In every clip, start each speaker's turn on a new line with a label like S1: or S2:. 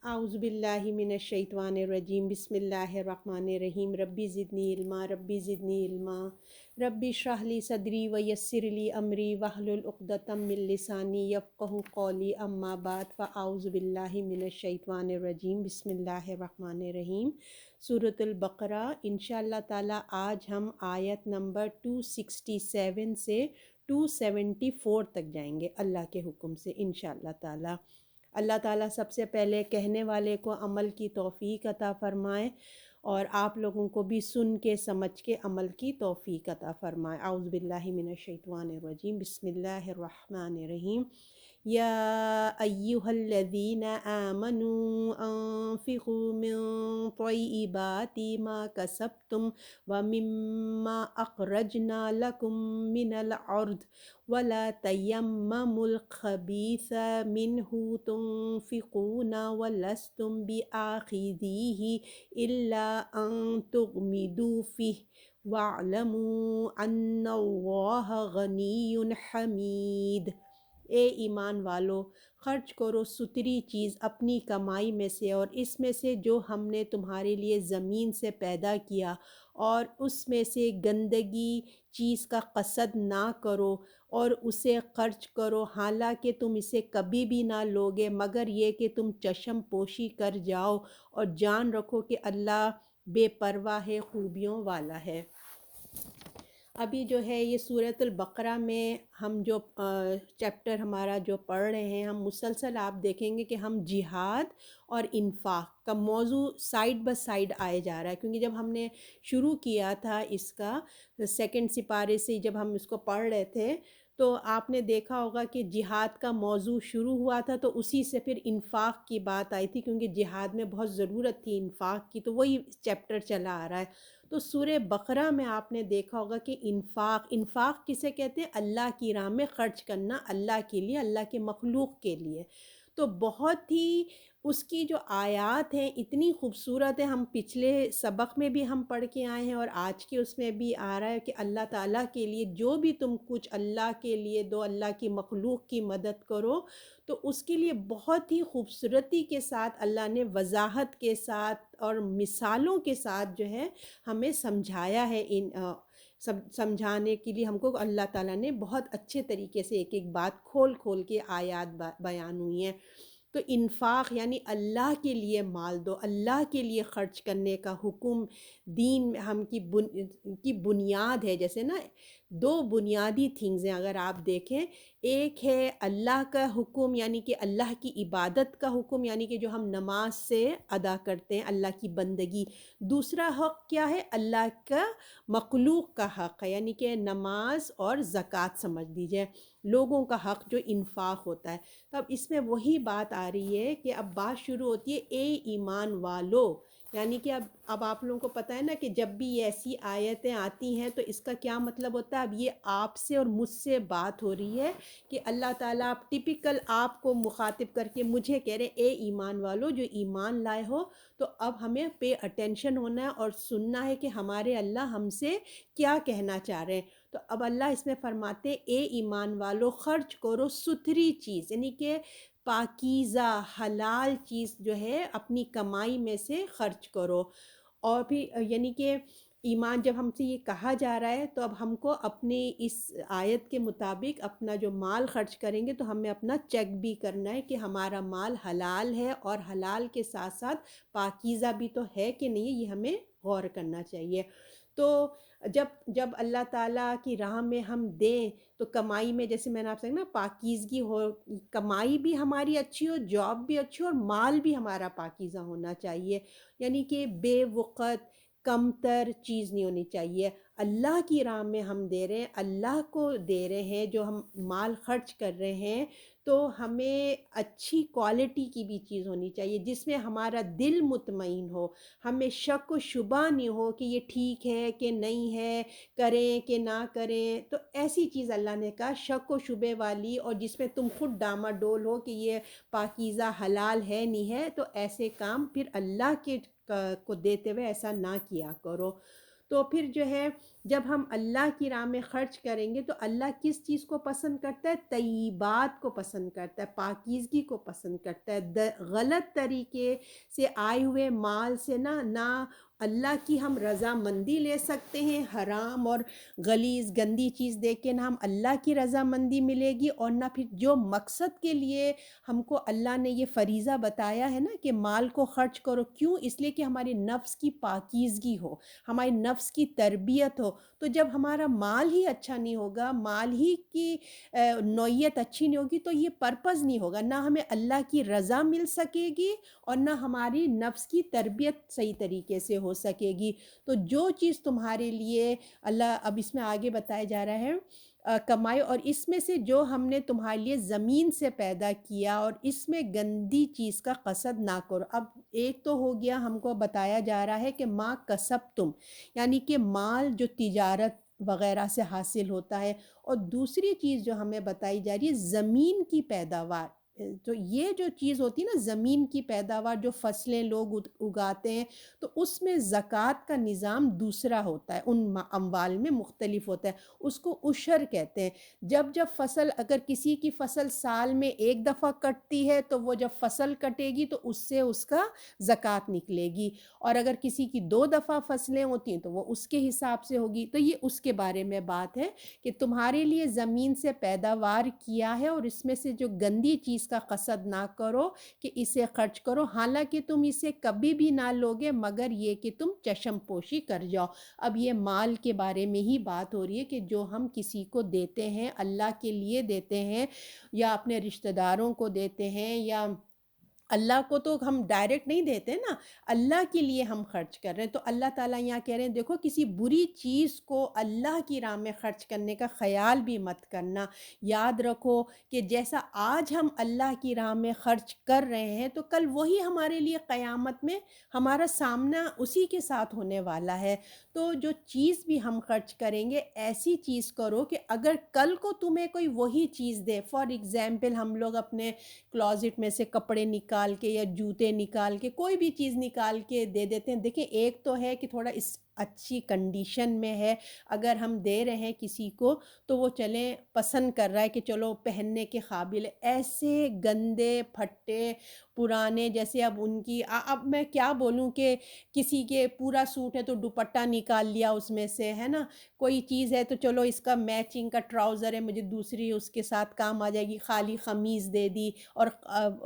S1: اعوذ باللہ من الشیطان الرجیم بسم اللہ الرحمن الرحیم ربی زدنی علما ربی زدنی علما ربی اشرح لی صدری ویسر لی امری واحلل عقدۃ من لسانی یفقہوا قولی اما بعد فاعوذ باللہ من الشیطان الرجیم بسم اللہ الرحمن الرحیم سورۃ البقرہ انشاءاللہ تعالی آج ہم آیت نمبر 267 سے 274 تک جائیں گے اللہ کے حکم سے انشاءاللہ تعالی۔ اللہ تعالیٰ سب سے پہلے کہنے والے کو عمل کی توفیق عطا فرمائے اور آپ لوگوں کو بھی سن کے سمجھ کے عمل کی توفیق عطا فرمائے۔ اعوذ باللہ من الشیطان الرجیم بسم اللہ الرحمن الرحیم یا ایہا الذین آمنوا انفقوا من طیبات ما کسبتم ومما اخرجنا لکم من الارض ولا تیمموا الخبیث منہ تنفقون ولستم بآخذیہ الا ان تغمضوا فیہ واعلموا ان اللہ غنی حمید۔ اے ایمان والو، خرچ کرو ستری چیز اپنی کمائی میں سے اور اس میں سے جو ہم نے تمہارے لیے زمین سے پیدا کیا، اور اس میں سے گندگی چیز کا قصد نہ کرو اور اسے خرچ کرو، حالانکہ تم اسے کبھی بھی نہ لوگے مگر یہ کہ تم چشم پوشی کر جاؤ، اور جان رکھو کہ اللہ بے پرواہ خوبیوں والا ہے۔ ابھی جو ہے یہ سورۃ البقرہ میں ہم جو چیپٹر ہمارا جو پڑھ رہے ہیں، ہم مسلسل آپ دیکھیں گے کہ ہم جہاد اور انفاق کا موضوع سائیڈ بائی سائیڈ آئے جا رہا ہے، کیونکہ جب ہم نے شروع کیا تھا اس کا سیکنڈ سپارے سے جب ہم اس کو پڑھ رہے تھے تو آپ نے دیکھا ہوگا کہ جہاد کا موضوع شروع ہوا تھا تو اسی سے پھر انفاق کی بات آئی تھی، کیونکہ جہاد میں بہت ضرورت تھی انفاق کی، تو وہی چیپٹر چلا آ رہا ہے۔ تو سورہ بقرہ میں آپ نے دیکھا ہوگا کہ انفاق کسے کہتے ہیں؟ اللہ کی راہ میں خرچ کرنا، اللہ کے لیے، اللہ کے مخلوق کے لیے۔ تو بہت ہی اس کی جو آیات ہیں اتنی خوبصورت ہے، ہم پچھلے سبق میں بھی ہم پڑھ کے آئے ہیں اور آج کے اس میں بھی آ رہا ہے کہ اللہ تعالیٰ کے لیے جو بھی تم کچھ اللہ کے لیے دو، اللہ کی مخلوق کی مدد کرو، تو اس کے لیے بہت ہی خوبصورتی کے ساتھ اللہ نے وضاحت کے ساتھ اور مثالوں کے ساتھ جو ہے ہمیں سمجھایا ہے۔ سمجھانے کے لیے ہم کو اللہ تعالیٰ نے بہت اچھے طریقے سے ایک ایک بات کھول کھول کے آیات بیان ہوئی ہیں۔ تو انفاق یعنی اللہ کے لیے مال دو، اللہ کے لیے خرچ کرنے کا حکم دین میں ہم کی بنیاد ہے۔ جیسے نا دو بنیادی تھنگز ہیں اگر آپ دیکھیں، ایک ہے اللہ کا حکم یعنی کہ اللہ کی عبادت کا حکم، یعنی کہ جو ہم نماز سے ادا کرتے ہیں اللہ کی بندگی۔ دوسرا حق کیا ہے؟ اللہ کا مخلوق کا حق ہے، یعنی کہ نماز اور زکوٰۃ سمجھ لیجیے، لوگوں کا حق جو انفاق ہوتا ہے۔ تو اب اس میں وہی بات آ رہی ہے کہ اب بات شروع ہوتی ہے اے ایمان والو، یعنی کہ اب آپ لوگوں کو پتہ ہے نا کہ جب بھی یہ ایسی آیتیں آتی ہیں تو اس کا کیا مطلب ہوتا ہے؟ اب یہ آپ سے اور مجھ سے بات ہو رہی ہے کہ اللہ تعالیٰ آپ ٹپیکل آپ کو مخاطب کر کے مجھے کہہ رہے اے ایمان والو جو ایمان لائے ہو، تو اب ہمیں پے اٹینشن ہونا ہے اور سننا ہے کہ ہمارے اللہ ہم سے کیا کہنا چاہ رہے ہیں۔ تو اب اللہ اس میں فرماتے ہیں اے ایمان والو خرچ کرو ستھری چیز، یعنی کہ پاکیزہ حلال چیز جو ہے اپنی کمائی میں سے خرچ کرو۔ اور پھر یعنی کہ ایمان جب ہم سے یہ کہا جا رہا ہے تو اب ہم کو اپنے اس آیت کے مطابق اپنا جو مال خرچ کریں گے تو ہمیں اپنا چیک بھی کرنا ہے کہ ہمارا مال حلال ہے اور حلال کے ساتھ ساتھ پاکیزہ بھی تو ہے کہ نہیں، یہ ہمیں غور کرنا چاہیے۔ تو جب اللہ تعالیٰ کی راہ میں ہم دیں تو کمائی میں جیسے میں نے آپ سے کہا نا پاکیزگی ہو، کمائی بھی ہماری اچھی ہو، جاب بھی اچھی ہو اور مال بھی ہمارا پاکیزہ ہونا چاہیے، یعنی کہ بے وقت کم تر چیز نہیں ہونی چاہیے۔ اللہ کی راہ میں ہم دے رہے ہیں، اللہ کو دے رہے ہیں، جو ہم مال خرچ کر رہے ہیں تو ہمیں اچھی کوالٹی کی بھی چیز ہونی چاہیے جس میں ہمارا دل مطمئن ہو، ہمیں شک و شبہ نہیں ہو کہ یہ ٹھیک ہے کہ نہیں ہے، کریں کہ نہ کریں۔ تو ایسی چیز اللہ نے کہا شک و شبے والی، اور جس میں تم خود ڈاماڈول ہو کہ یہ پاکیزہ حلال ہے نہیں ہے، تو ایسے کام پھر اللہ کے کو دیتے ہوئے ایسا نہ کیا کرو۔ تو پھر جو ہے جب ہم اللہ کی راہ میں خرچ کریں گے تو اللہ کس چیز کو پسند کرتا ہے؟ طیبات کو پسند کرتا ہے، پاکیزگی کو پسند کرتا ہے۔ غلط طریقے سے آئے ہوئے مال سے نہ اللہ کی ہم رضامندی لے سکتے ہیں، حرام اور غلیظ گندی چیز دیکھ کے نہ ہم اللہ کی رضامندی ملے گی، اور نہ پھر جو مقصد کے لیے ہم کو اللہ نے یہ فریضہ بتایا ہے نا کہ مال کو خرچ کرو، کیوں؟ اس لیے کہ ہماری نفس کی پاکیزگی ہو، ہماری نفس کی تربیت ہو۔ تو جب ہمارا مال ہی اچھا نہیں ہوگا، مال ہی کی نوعیت اچھی نہیں ہوگی، تو یہ پرپز نہیں ہوگا، نہ ہمیں اللہ کی رضا مل سکے گی اور نہ ہماری نفس کی تربیت صحیح طریقے سے ہو سکے گی۔ تو جو چیز تمہارے لیے اللہ اب اس میں آگے بتایا جا رہا ہے کمائی، اور اس میں سے جو ہم نے تمہارے لیے زمین سے پیدا کیا، اور اس میں گندی چیز کا قصد نہ کرو۔ اب ایک تو ہو گیا ہم کو بتایا جا رہا ہے کہ ما کسبتم، یعنی کہ مال جو تجارت وغیرہ سے حاصل ہوتا ہے، اور دوسری چیز جو ہمیں بتائی جا رہی ہے زمین کی پیداوار۔ تو یہ جو چیز ہوتی ہے نا زمین کی پیداوار، جو فصلیں لوگ اگاتے ہیں، تو اس میں زکوٰۃ کا نظام دوسرا ہوتا ہے، ان اموال میں مختلف ہوتا ہے، اس کو عشر کہتے ہیں۔ جب فصل، اگر کسی کی فصل سال میں ایک دفعہ کٹتی ہے تو وہ جب فصل کٹے گی تو اس سے اس کا زکوٰۃ نکلے گی، اور اگر کسی کی 2 دفعہ فصلیں ہوتی ہیں تو وہ اس کے حساب سے ہوگی۔ تو یہ اس کے بارے میں بات ہے کہ تمہارے لیے زمین سے پیداوار کیا ہے، اور اس میں سے جو گندی چیز کا قصد نہ کرو کہ اسے خرچ کرو، حالانکہ تم اسے کبھی بھی نہ لوگے مگر یہ کہ تم چشم پوشی کر جاؤ۔ اب یہ مال کے بارے میں ہی بات ہو رہی ہے کہ جو ہم کسی کو دیتے ہیں، اللہ کے لیے دیتے ہیں یا اپنے رشتہ داروں کو دیتے ہیں، یا اللہ کو تو ہم ڈائریکٹ نہیں دیتے نا، اللہ کے لیے ہم خرچ کر رہے ہیں۔ تو اللہ تعالیٰ یہاں کہہ رہے ہیں دیکھو کسی بری چیز کو اللہ کی راہ میں خرچ کرنے کا خیال بھی مت کرنا۔ یاد رکھو کہ جیسا آج ہم اللہ کی راہ میں خرچ کر رہے ہیں، تو کل وہی ہمارے لیے قیامت میں ہمارا سامنا اسی کے ساتھ ہونے والا ہے۔ تو جو چیز بھی ہم خرچ کریں گے ایسی چیز کرو کہ اگر کل کو تمہیں کوئی وہی چیز دے، فار ایگزامپل ہم لوگ اپنے کلازٹ میں سے کپڑے نکال کے یا جوتے نکال کے کوئی بھی چیز نکال کے دے دیتے ہیں۔ دیکھیں ایک تو ہے کہ تھوڑا اس اچھی کنڈیشن میں ہے، اگر ہم دے رہے ہیں کسی کو تو وہ چلیں پسند کر رہا ہے کہ چلو پہننے کے قابل ہے۔ ایسے گندے پھٹے پرانے، جیسے اب ان کی اب میں کیا بولوں کہ کسی کے پورا سوٹ ہے تو دوپٹہ نکال لیا اس میں سے، ہے نا، کوئی چیز ہے تو چلو اس کا میچنگ کا ٹراؤزر ہے، مجھے دوسری اس کے ساتھ کام آ جائے گی، خالی قمیض دے دی، اور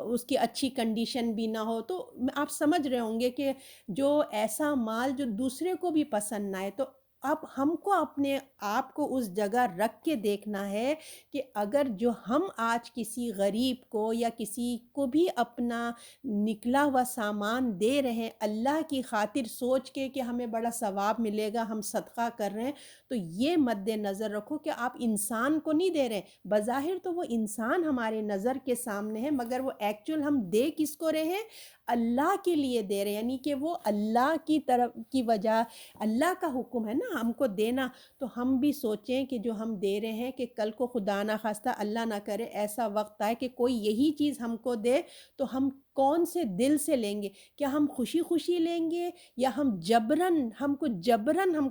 S1: اس کی اچھی کنڈیشن بھی نہ ہو۔ تو آپ سمجھ رہے ہوں گے کہ جو ایسا مال جو دوسرے کو بھی پسند نہ آئے، تو اب ہم کو اپنے آپ کو اس جگہ رکھ کے دیکھنا ہے کہ اگر جو ہم آج کسی غریب کو یا کسی کو بھی اپنا نکلا ہوا سامان دے رہے ہیں اللہ کی خاطر سوچ کے کہ ہمیں بڑا ثواب ملے گا، ہم صدقہ کر رہے ہیں، تو یہ مد نظر رکھو کہ آپ انسان کو نہیں دے رہے ہیں۔ بظاہر تو وہ انسان ہمارے نظر کے سامنے ہے، مگر وہ ایکچول ہم دے کس کو رہے ہیں؟ اللہ کے لیے دے رہے ہیں، یعنی کہ وہ اللہ کی طرف کی وجہ، اللہ کا حکم ہے نا ہم کو دینا۔ تو ہم بھی سوچیں کہ جو ہم دے رہے ہیں کہ کل کو خدا نہ خواستہ اللہ نہ کرے ایسا وقت آئے کہ کوئی یہی چیز ہم کو دے، تو ہم کون سے دل سے لیں گے؟ کیا ہم خوشی خوشی لیں گے، یا ہم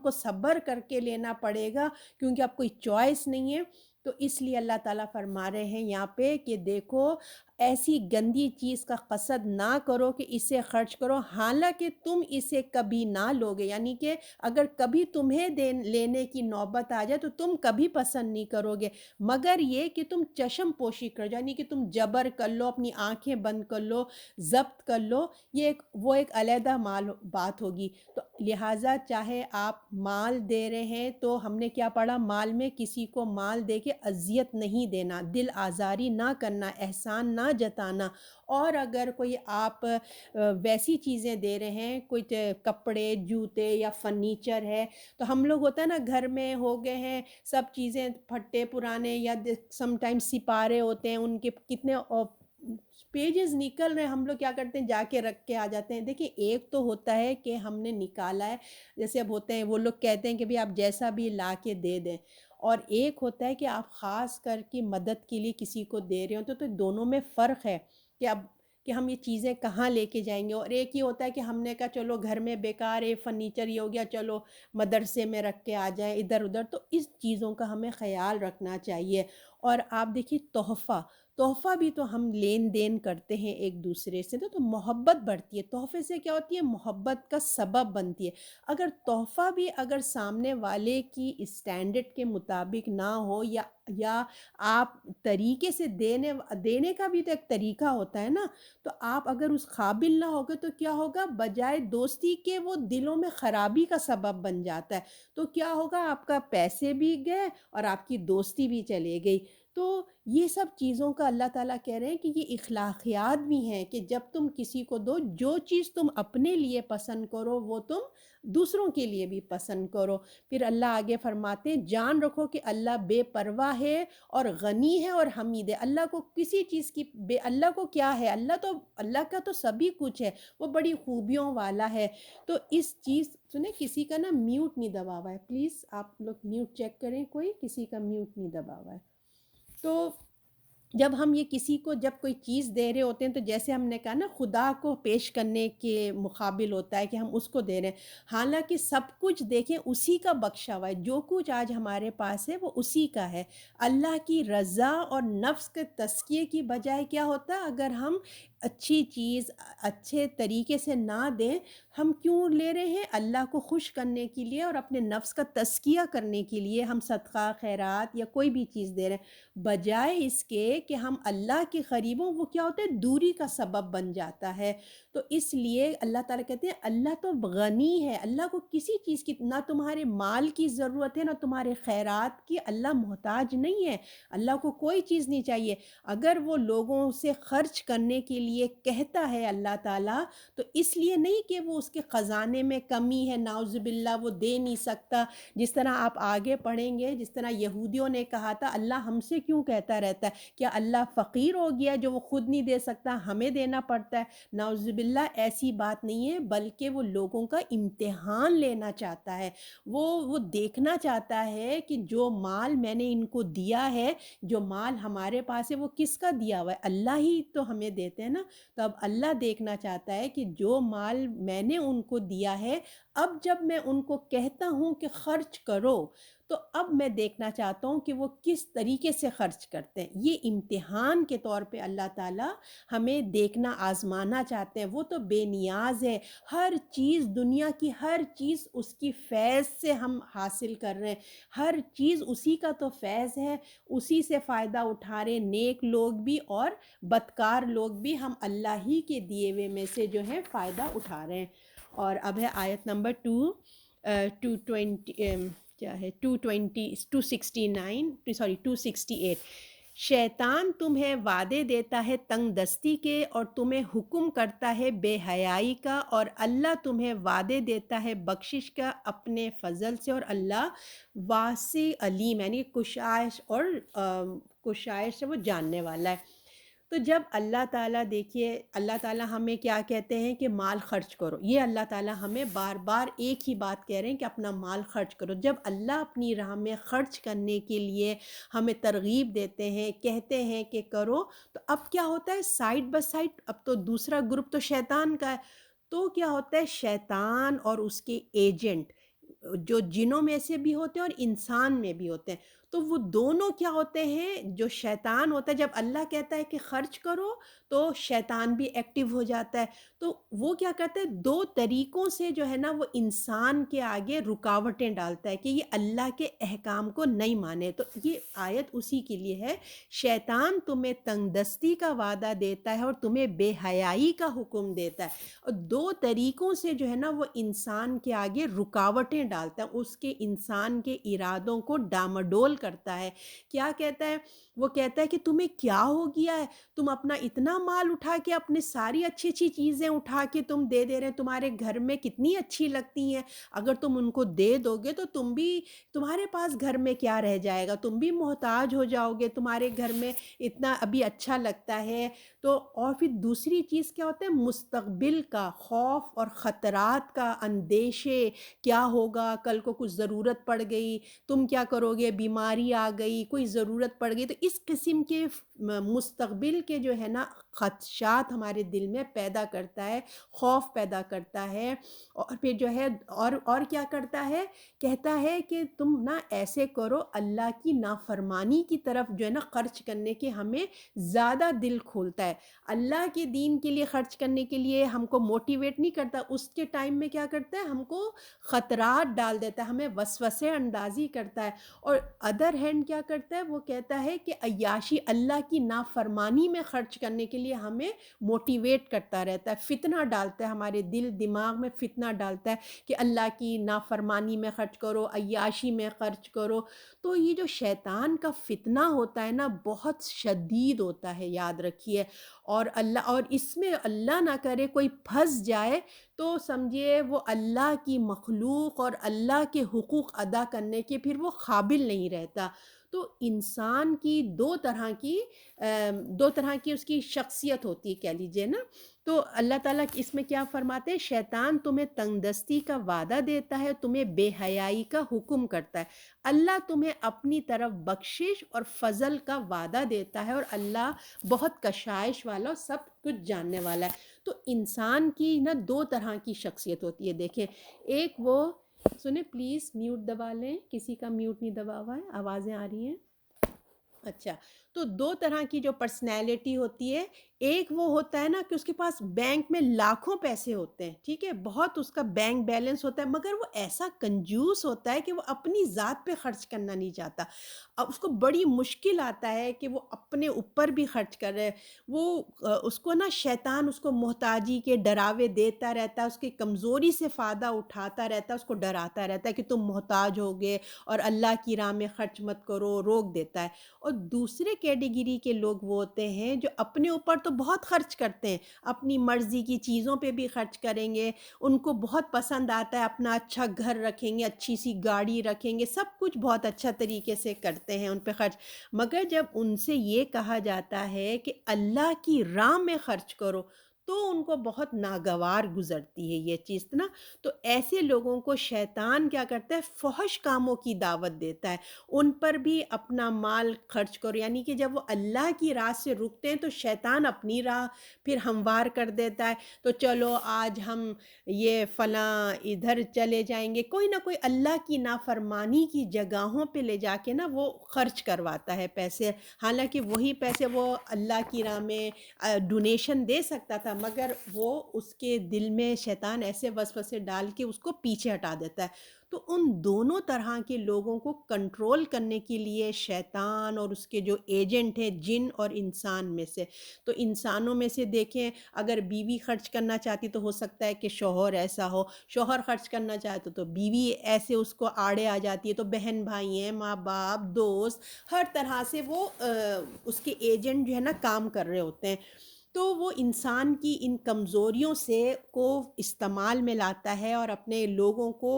S1: کو صبر کر کے لینا پڑے گا کیونکہ اب کوئی چوائس نہیں ہے؟ تو اس لیے اللہ تعالیٰ فرما رہے ہیں یہاں پہ کہ دیکھو ایسی گندی چیز کا قصد نہ کرو کہ اسے خرچ کرو، حالانکہ تم اسے کبھی نہ لوگے، یعنی کہ اگر کبھی تمہیں لینے کی نوبت آ جائے تو تم کبھی پسند نہیں کرو گے، مگر یہ کہ تم چشم پوشی کر جاؤ، یعنی کہ تم جبر کر لو، اپنی آنکھیں بند کر لو، ضبط کر لو، وہ ایک علیحدہ بات ہوگی۔ تو لہٰذا چاہے آپ مال دے رہے ہیں، تو ہم نے کیا پڑھا؟ مال میں کسی کو مال دے کے اذیت نہیں دینا، دل آزاری نہ کرنا، احسان نہ جتانا، اور اگر کوئی آپ ویسی چیزیں دے رہے ہیں، کوئی کپڑے جوتے یا فرنیچر ہے، تو ہم لوگ ہوتا ہے نا گھر میں ہو گئے ہیں سب چیزیں پھٹے پرانے، یا سم ٹائم سپارے ہوتے ہیں ان کے کتنے پیجز نکل رہے ہیں، ہم لوگ کیا کرتے ہیں جا کے رکھ کے آ جاتے ہیں۔ دیکھیں ایک تو ہوتا ہے کہ ہم نے نکالا ہے، جیسے اب ہوتے ہیں وہ لوگ کہتے ہیں کہ بھی آپ جیسا بھی لا کے دے دیں، اور ایک ہوتا ہے کہ آپ خاص کر کے مدد کے لیے کسی کو دے رہے ہو، تو دونوں میں فرق ہے کہ اب کہ ہم یہ چیزیں کہاں لے کے جائیں گے، اور ایک یہ ہوتا ہے کہ ہم نے کہا چلو گھر میں بیکار ہے فرنیچر یہ ہو گیا، چلو مدرسے میں رکھ کے آ جائیں ادھر ادھر، تو اس چیزوں کا ہمیں خیال رکھنا چاہیے۔ اور آپ دیکھیے تحفہ بھی تو ہم لین دین کرتے ہیں ایک دوسرے سے، تو محبت بڑھتی ہے، تحفے سے کیا ہوتی ہے، محبت کا سبب بنتی ہے۔ اگر تحفہ بھی اگر سامنے والے کی اسٹینڈرڈ کے مطابق نہ ہو، یا آپ طریقے سے دینے کا بھی تو ایک طریقہ ہوتا ہے نا، تو آپ اگر اس قابل نہ ہوگے تو کیا ہوگا، بجائے دوستی کے وہ دلوں میں خرابی کا سبب بن جاتا ہے، تو کیا ہوگا، آپ کا پیسے بھی گئے اور آپ کی دوستی بھی چلے گئی۔ تو یہ سب چیزوں کا اللہ تعالیٰ کہہ رہے ہیں کہ یہ اخلاقیات بھی ہیں کہ جب تم کسی کو دو، جو چیز تم اپنے لیے پسند کرو وہ تم دوسروں کے لیے بھی پسند کرو۔ پھر اللہ آگے فرماتے ہیں جان رکھو کہ اللہ بے پرواہ ہے اور غنی ہے اور حمید ہے۔ اللہ کو کسی چیز کی اللہ کو کیا ہے، اللہ کا تو سبھی کچھ ہے، وہ بڑی خوبیوں والا ہے۔ تو اس چیز سنیں، کسی کا نا میوٹ نہیں دبا ہوا ہے، پلیز آپ لوگ میوٹ چیک کریں، کوئی کسی کا میوٹ نہیں دبا ہوا ہے۔ تو جب ہم یہ کسی کو جب کوئی چیز دے رہے ہوتے ہیں تو جیسے ہم نے کہا نا، خدا کو پیش کرنے کے مقابل ہوتا ہے کہ ہم اس کو دے رہے ہیں، حالانکہ سب کچھ دیکھیں اسی کا بخشا ہوا ہے، جو کچھ آج ہمارے پاس ہے وہ اسی کا ہے۔ اللہ کی رضا اور نفس کے تزکیے کی بجائے کیا ہوتا ہے، اگر ہم اچھی چیز اچھے طریقے سے نہ دیں، ہم کیوں لے رہے ہیں، اللہ کو خوش کرنے کے لیے اور اپنے نفس کا تزکیہ کرنے کے لیے ہم صدقہ خیرات یا کوئی بھی چیز دے رہے ہیں، بجائے اس کے کہ ہم اللہ کے قریب ہوں، وہ کیا ہوتا ہے، دوری کا سبب بن جاتا ہے۔ تو اس لیے اللہ تعالیٰ کہتے ہیں اللہ تو غنی ہے، اللہ کو کسی چیز کی نہ تمہارے مال کی ضرورت ہے نہ تمہارے خیرات کی، اللہ محتاج نہیں ہے، اللہ کو کوئی چیز نہیں چاہیے۔ اگر وہ لوگوں سے خرچ کرنے کے لیے کہتا ہے اللہ تعالیٰ، تو اس لیے نہیں کہ وہ اس کے خزانے میں کمی ہے، نعوذ باللہ وہ دے نہیں سکتا۔ جس طرح آپ آگے پڑھیں گے، جس طرح یہودیوں نے کہا تھا اللہ ہم سے کیوں کہتا رہتا ہے، کیا اللہ فقیر ہو گیا جو وہ خود نہیں دے سکتا، ہمیں دینا پڑتا ہے؟ نعوذ باللہ ایسی بات نہیں ہے، بلکہ وہ لوگوں کا امتحان لینا چاہتا ہے، وہ دیکھنا چاہتا ہے کہ جو مال میں نے ان کو دیا ہے، جو مال ہمارے پاس ہے وہ کس کا دیا ہوا ہے، اللہ ہی تو ہمیں دیتے ہیں نا۔ تو اب اللہ دیکھنا چاہتا ہے کہ جو مال میں نے ان کو دیا ہے، اب جب میں ان کو کہتا ہوں کہ خرچ کرو، تو اب میں دیکھنا چاہتا ہوں کہ وہ کس طریقے سے خرچ کرتے ہیں۔ یہ امتحان کے طور پہ اللہ تعالیٰ ہمیں دیکھنا آزمانا چاہتے ہیں۔ وہ تو بے نیاز ہے، ہر چیز دنیا کی ہر چیز اس کی فیض سے ہم حاصل کر رہے ہیں، ہر چیز اسی کا تو فیض ہے، اسی سے فائدہ اٹھا رہے ہیں، نیک لوگ بھی اور بدکار لوگ بھی، ہم اللہ ہی کے دیے ہوئے میں سے جو ہے فائدہ اٹھا رہے ہیں۔ اور اب ہے آیت نمبر 220، کیا ہے، 269، سوری 268۔ شیطان تمہیں وعدے دیتا ہے تنگ دستی کے اور تمہیں حکم کرتا ہے بے حیائی کا، اور اللہ تمہیں وعدے دیتا ہے بخشش کا اپنے فضل سے، اور اللہ واسع علیم، یعنی کشائش سے وہ جاننے والا ہے۔ تو جب اللہ تعالیٰ دیکھیے، اللہ تعالیٰ ہمیں کیا کہتے ہیں کہ مال خرچ کرو، یہ اللہ تعالیٰ ہمیں بار بار ایک ہی بات کہہ رہے ہیں کہ اپنا مال خرچ کرو۔ جب اللہ اپنی راہ میں خرچ کرنے کے لیے ہمیں ترغیب دیتے ہیں، کہتے ہیں کہ کرو، تو اب کیا ہوتا ہے، سائڈ بائی سائڈ اب تو دوسرا گروپ تو شیطان کا ہے، تو کیا ہوتا ہے، شیطان اور اس کے ایجنٹ جو جنوں میں سے بھی ہوتے ہیں اور انسان میں بھی ہوتے ہیں، تو وہ دونوں کیا ہوتے ہیں، جو شیطان ہوتا ہے جب اللہ کہتا ہے کہ خرچ کرو تو شیطان بھی ایکٹیو ہو جاتا ہے، تو وہ کیا کرتا ہے، دو طریقوں سے جو ہے نا وہ انسان کے آگے رکاوٹیں ڈالتا ہے کہ یہ اللہ کے احکام کو نہیں مانے۔ تو یہ آیت اسی کے لیے ہے، شیطان تمہیں تنگ دستی کا وعدہ دیتا ہے اور تمہیں بے حیائی کا حکم دیتا ہے، اور دو طریقوں سے جو ہے نا وہ انسان کے آگے رکاوٹیں ڈالتا ہے، اس کے انسان کے ارادوں کو ڈامڈول کرتا ہے۔ کیا کہتا ہے، وہ کہتا ہے کہ تمہیں کیا ہو گیا ہے، تم اپنا اتنا مال اٹھا کے، اپنے ساری اچھی اچھی چیزیں اٹھا کے تم دے رہے ہیں، تمہارے گھر میں کتنی اچھی لگتی ہیں، اگر تم ان کو دے دو گے تو تمہارے پاس گھر میں کیا رہ جائے گا، تم بھی محتاج ہو جاؤ گے، تمہارے گھر میں اتنا ابھی اچھا لگتا ہے۔ تو اور پھر دوسری چیز کیا ہوتا ہے، مستقبل کا خوف اور خطرات کا اندیشے، کیا ہوگا کل کو کچھ ضرورت پڑ گئی، تم کیا کرو گے، بیماری آ گئی، کوئی ضرورت پڑ گئی، تو اس قسم کے مستقبل کے جو ہے نا خدشات ہمارے دل میں پیدا کرتا ہے، خوف پیدا کرتا ہے، اور پھر جو ہے اور کیا کرتا ہے، کہتا ہے کہ تم نا ایسے کرو، اللہ کی نافرمانی کی طرف جو ہے نا خرچ کرنے کے ہمیں زیادہ دل کھولتا ہے۔ اللہ کے دین کے لیے خرچ کرنے کے لیے ہم کو موٹیویٹ نہیں کرتا، اس کے ٹائم میں کیا کرتا ہے، ہم کو خطرات ڈال دیتا ہے، ہمیں وسوسے اندازی کرتا ہے، اور ادر ہینڈ کیا کرتا ہے، وہ کہتا ہے کہ عیاشی اللہ کی نافرمانی میں خرچ کرنے کے لیے ہمیں موٹیویٹ کرتا رہتا ہے، فتنہ ڈالتا ہے، ہمارے دل دماغ میں فتنہ ڈالتا ہے کہ اللہ کی نافرمانی میں خرچ کرو، عیاشی میں خرچ کرو۔ تو یہ جو شیطان کا فتنہ ہوتا ہے نا بہت شدید ہوتا ہے، یاد رکھیے، اور اس میں اللہ نہ کرے کوئی پھنس جائے تو سمجھیے وہ اللہ کی مخلوق اور اللہ کے حقوق ادا کرنے کے پھر وہ قابل نہیں رہتا۔ تو انسان کی دو طرح کی اس کی شخصیت ہوتی ہے، کہہ لیجیے نا۔ تو اللہ تعالیٰ اس میں کیا فرماتے ہیں، شیطان تمہیں تنگ دستی کا وعدہ دیتا ہے، تمہیں بے حیائی کا حکم کرتا ہے، اللہ تمہیں اپنی طرف بخشش اور فضل کا وعدہ دیتا ہے، اور اللہ بہت کشائش والا اور سب کچھ جاننے والا ہے۔ تو انسان کی نا دو طرح کی شخصیت ہوتی ہے، دیکھیں، ایک وہ سنیں پلیز میوٹ دبا لیں، کسی کا میوٹ نہیں دبا ہوا ہے، آوازیں آ رہی ہیں؟ اچھا، تو دو طرح کی جو پرسنالٹی ہوتی ہے، ایک وہ ہوتا ہے نا کہ اس کے پاس بینک میں لاکھوں پیسے ہوتے ہیں، ٹھیک ہے، بہت اس کا بینک بیلنس ہوتا ہے، مگر وہ ایسا کنجوس ہوتا ہے کہ وہ اپنی ذات پہ خرچ کرنا نہیں چاہتا۔ اب اس کو بڑی مشکل آتا ہے کہ وہ اپنے اوپر بھی خرچ کر رہے، وہ اس کو نا شیطان اس کو محتاجی کے ڈراوے دیتا رہتا ہے، اس کی کمزوری سے فائدہ اٹھاتا رہتا ہے، اس کو ڈراتا رہتا ہے کہ تم محتاج ہوگے اور اللہ کی راہ میں خرچ مت کرو، روک دیتا ہے۔ اور دوسرے کیٹیگری کے لوگ وہ ہوتے ہیں جو اپنے اوپر تو بہت خرچ کرتے ہیں، اپنی مرضی کی چیزوں پہ بھی خرچ کریں گے، ان کو بہت پسند آتا ہے، اپنا اچھا گھر رکھیں گے، اچھی سی گاڑی رکھیں گے، سب کچھ بہت اچھا طریقے سے کرتے ہیں ان پہ خرچ۔ مگر جب ان سے یہ کہا جاتا ہے کہ اللہ کی راہ میں خرچ کرو تو ان کو بہت ناگوار گزرتی ہے یہ چیز نا۔ تو ایسے لوگوں کو شیطان کیا کرتا ہے، فحش کاموں کی دعوت دیتا ہے، ان پر بھی اپنا مال خرچ کرو، یعنی کہ جب وہ اللہ کی راہ سے رکتے ہیں تو شیطان اپنی راہ پھر ہموار کر دیتا ہے، تو چلو آج ہم یہ فلاں ادھر چلے جائیں گے، کوئی نہ کوئی اللہ کی نافرمانی کی جگہوں پہ لے جا کے نا وہ خرچ کرواتا ہے پیسے، حالانکہ وہی پیسے وہ اللہ کی راہ میں ڈونیشن دے سکتا تھا، مگر وہ اس کے دل میں شیطان ایسے وسوسے ڈال کے اس کو پیچھے ہٹا دیتا ہے۔ تو ان دونوں طرح کے لوگوں کو کنٹرول کرنے کے لیے شیطان اور اس کے جو ایجنٹ ہیں جن اور انسان میں سے، تو انسانوں میں سے دیکھیں، اگر بیوی خرچ کرنا چاہتی تو ہو سکتا ہے کہ شوہر ایسا ہو، شوہر خرچ کرنا چاہتے تو بیوی ایسے اس کو آڑے آ جاتی ہے، تو بہن بھائی ہیں، ماں باپ، دوست، ہر طرح سے وہ اس کے ایجنٹ جو ہے نا کام کر رہے ہوتے ہیں۔ تو وہ انسان کی ان کمزوریوں سے کو استعمال میں لاتا ہے اور اپنے لوگوں کو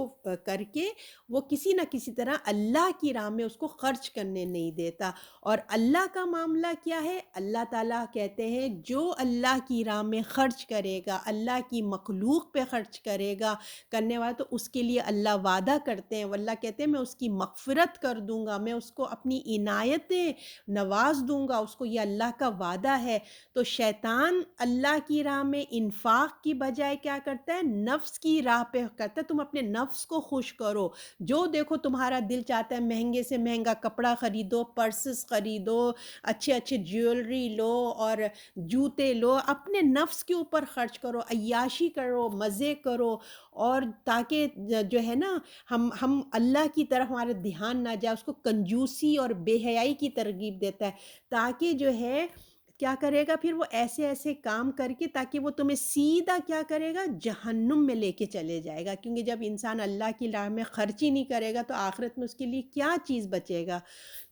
S1: کر کے وہ کسی نہ کسی طرح اللہ کی راہ میں اس کو خرچ کرنے نہیں دیتا۔ اور اللہ کا معاملہ کیا ہے، اللہ تعالیٰ کہتے ہیں جو اللہ کی راہ میں خرچ کرے گا، اللہ کی مخلوق پہ خرچ کرے گا کرنے والا، تو اس کے لیے اللہ وعدہ کرتے ہیں، واللہ کہتے ہیں میں اس کی مغفرت کر دوں گا، میں اس کو اپنی عنایتیں نواز دوں گا، اس کو یہ اللہ کا وعدہ ہے۔ تو شیطان اللہ کی راہ میں انفاق کی بجائے کیا کرتا ہے، نفس کی راہ پہ کرتا ہے، تم اپنے نفس کو خوش کرو، جو دیکھو تمہارا دل چاہتا ہے مہنگے سے مہنگا کپڑا خریدو، پرسز خریدو، اچھے اچھے جیولری لو اور جوتے لو، اپنے نفس کے اوپر خرچ کرو، عیاشی کرو، مزے کرو، اور تاکہ جو ہے نا ہم اللہ کی طرف ہمارا دھیان نہ جائے، اس کو کنجوسی اور بے حیائی کی ترغیب دیتا ہے، تاکہ جو ہے کیا کرے گا پھر وہ ایسے ایسے کام کر کے تاکہ وہ تمہیں سیدھا کیا کرے گا، جہنم میں لے کے چلے جائے گا، کیونکہ جب انسان اللہ کی راہ میں خرچ ہی نہیں کرے گا تو آخرت میں اس کے لیے کیا چیز بچے گا۔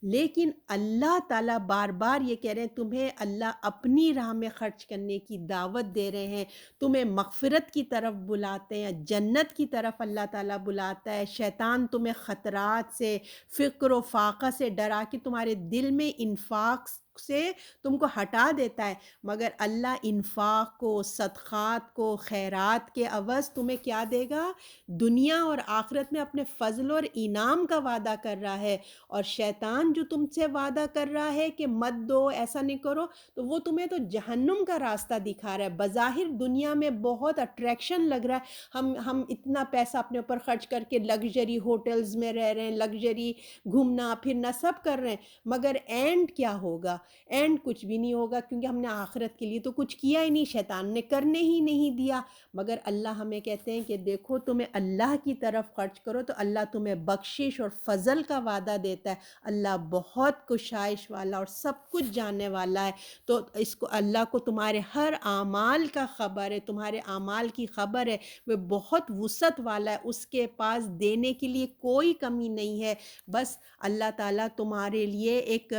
S1: لیکن اللہ تعالیٰ بار بار یہ کہہ رہے ہیں، تمہیں اللہ اپنی راہ میں خرچ کرنے کی دعوت دے رہے ہیں، تمہیں مغفرت کی طرف بلاتے ہیں، جنت کی طرف اللہ تعالیٰ بلاتا ہے، شیطان تمہیں خطرات سے، فکر و فاقہ سے ڈرا کے تمہارے دل میں انفاق سے تم کو ہٹا دیتا ہے، مگر اللہ انفاق کو، صدقات کو، خیرات کے عوض تمہیں کیا دے گا؟ دنیا اور آخرت میں اپنے فضل اور انعام کا وعدہ کر رہا ہے۔ اور شیطان جو تم سے وعدہ کر رہا ہے کہ مت دو، ایسا نہیں کرو، تو وہ تمہیں تو جہنم کا راستہ دکھا رہا ہے۔ بظاہر دنیا میں بہت اٹریکشن لگ رہا ہے، ہم اتنا پیسہ اپنے اوپر خرچ کر کے لگژری ہوٹلز میں رہ رہے ہیں، لگژری گھومنا پھرنا سب کر رہے ہیں، مگر اینڈ کیا ہوگا؟ اینڈ کچھ بھی نہیں ہوگا، کیونکہ ہم نے آخرت کے لیے تو کچھ کیا ہی نہیں، شیطان نے کرنے ہی نہیں دیا۔ مگر اللہ ہمیں کہتے ہیں کہ دیکھو تمہیں اللہ کی طرف خرچ کرو تو اللہ تمہیں بخشش اور فضل کا وعدہ دیتا ہے۔ اللہ بہت کشائش والا اور سب کچھ جاننے والا ہے۔ تو اس کو اللہ کو تمہارے ہر اعمال کا خبر ہے، تمہارے اعمال کی خبر ہے، وہ بہت وسعت والا ہے، اس کے پاس دینے کے لیے کوئی کمی نہیں ہے۔ بس اللہ تعالیٰ تمہارے لیے ایک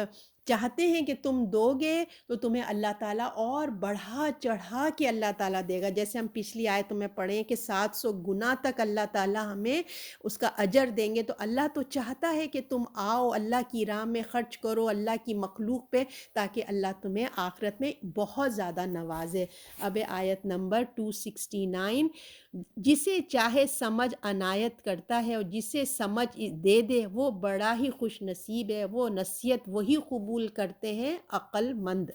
S1: چاہتے ہیں کہ تم دو گے تو تمہیں اللہ تعالیٰ اور بڑھا چڑھا کے اللہ تعالیٰ دے گا۔ جیسے ہم پچھلی آیت میں پڑھیں کہ 700 گنا تک اللہ تعالیٰ ہمیں اس کا اجر دیں گے۔ تو اللہ تو چاہتا ہے کہ تم آؤ، اللہ کی راہ میں خرچ کرو، اللہ کی مخلوق پہ، تاکہ اللہ تمہیں آخرت میں بہت زیادہ نوازے۔ اب آیت نمبر 269، جسے چاہے سمجھ عنایت کرتا ہے اور جسے سمجھ دے دے وہ بڑا ہی خوش نصیب ہے، وہ نصیحت وہی قبول کرتے ہیں عقل مند۔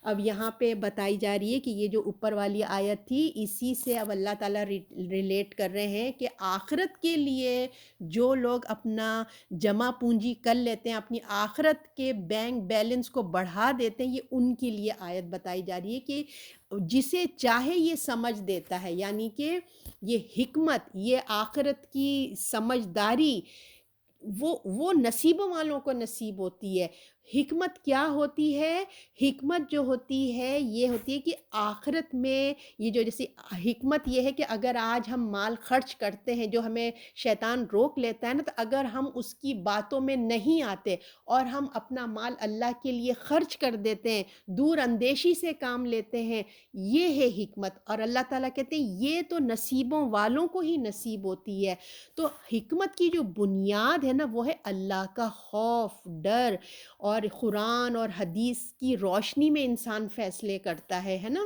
S1: اب یہاں پہ بتائی جا رہی ہے کہ یہ جو اوپر والی آیت تھی، اسی سے اب اللہ تعالیٰ ریلیٹ کر رہے ہیں کہ آخرت کے لیے جو لوگ اپنا جمع پونجی کر لیتے ہیں، اپنی آخرت کے بینک بیلنس کو بڑھا دیتے ہیں، یہ ان کے لیے آیت بتائی جا رہی ہے کہ جسے چاہے یہ سمجھ دیتا ہے، یعنی کہ یہ حکمت، یہ آخرت کی سمجھداری وہ نصیبوں والوں کو نصیب ہوتی ہے۔ حکمت کیا ہوتی ہے؟ حکمت جو ہوتی ہے یہ ہوتی ہے کہ آخرت میں یہ جو جیسے حکمت یہ ہے کہ اگر آج ہم مال خرچ کرتے ہیں، جو ہمیں شیطان روک لیتا ہے نا، تو اگر ہم اس کی باتوں میں نہیں آتے اور ہم اپنا مال اللہ کے لیے خرچ کر دیتے ہیں، دور اندیشی سے کام لیتے ہیں، یہ ہے حکمت۔ اور اللہ تعالیٰ کہتے ہیں یہ تو نصیبوں والوں کو ہی نصیب ہوتی ہے۔ تو حکمت کی جو بنیاد ہے نا، وہ ہے اللہ کا خوف، ڈر، اور قرآن اور حدیث کی روشنی میں انسان فیصلے کرتا ہے نا،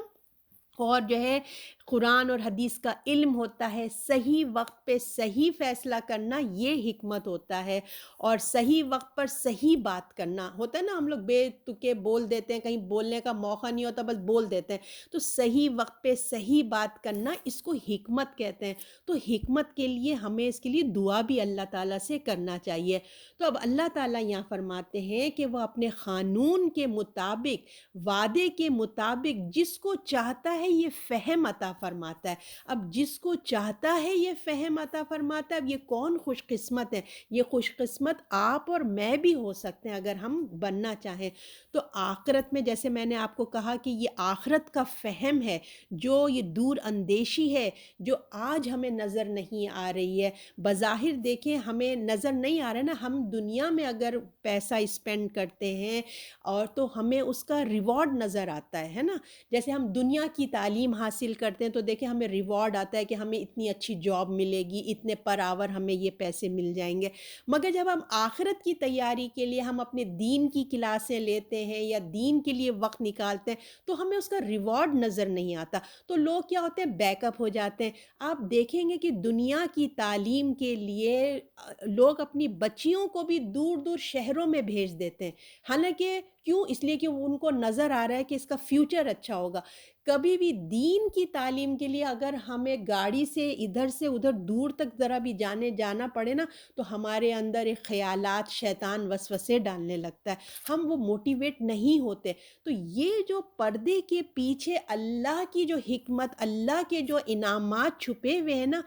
S1: اور جو ہے قرآن اور حدیث کا علم ہوتا ہے، صحیح وقت پہ صحیح فیصلہ کرنا یہ حکمت ہوتا ہے، اور صحیح وقت پر صحیح بات کرنا ہوتا ہے نا۔ ہم لوگ بے تکے بول دیتے ہیں، کہیں بولنے کا موقع نہیں ہوتا بس بول دیتے ہیں، تو صحیح وقت پہ صحیح بات کرنا اس کو حکمت کہتے ہیں۔ تو حکمت کے لیے ہمیں اس کے لیے دعا بھی اللہ تعالیٰ سے کرنا چاہیے۔ تو اب اللہ تعالیٰ یہاں فرماتے ہیں کہ وہ اپنے قانون کے مطابق، وعدے کے مطابق جس کو چاہتا ہے یہ فہم عطا فرماتا ہے۔ اب جس کو چاہتا ہے یہ فہم عطا فرماتا ہے، اب یہ کون خوش قسمت ہے؟ یہ خوش قسمت آپ اور میں بھی ہو سکتے ہیں اگر ہم بننا چاہیں۔ تو آخرت میں جیسے میں نے آپ کو کہا کہ یہ آخرت کا فہم ہے، جو یہ دور اندیشی ہے، جو آج ہمیں نظر نہیں آ رہی ہے۔ بظاہر دیکھیں ہمیں نظر نہیں آ رہا ہے نا، ہم دنیا میں اگر پیسہ اسپینڈ کرتے ہیں اور تو ہمیں اس کا ریوارڈ نظر آتا ہے نا۔ جیسے ہم دنیا کی تعلیم حاصل کرتے ہیں تو دیکھیں ہمیں ریوارڈ آتا ہے کہ ہمیں اتنی اچھی جاب ملے گی، اتنے پر آور ہمیں یہ پیسے مل جائیں گے، مگر جب ہم آخرت کی تیاری کے لیے ہم اپنے دین کی کلاسیں لیتے ہیں یا دین کے لیے وقت نکالتے ہیں تو ہمیں اس کا ریوارڈ نظر نہیں آتا، تو لوگ کیا ہوتے ہیں؟ بیک اپ ہو جاتے ہیں۔ آپ دیکھیں گے کہ دنیا کی تعلیم کے لیے لوگ اپنی بچیوں کو بھی دور دور شہروں میں بھیج دیتے ہیں، حالانکہ کیوں؟ اس لیے کہ ان کو نظر آ رہا ہے کہ اس کا فیوچر اچھا ہوگا۔ کبھی بھی دین کی تعلیم کے لیے اگر ہمیں گاڑی سے ادھر سے ادھر دور تک ذرا بھی جانا پڑے نا، تو ہمارے اندر ایک خیالات، شیطان وسوسے ڈالنے لگتا ہے، ہم وہ موٹیویٹ نہیں ہوتے۔ تو یہ جو پردے کے پیچھے اللہ کی جو حکمت، اللہ کے جو انعامات چھپے ہوئے ہیں نا،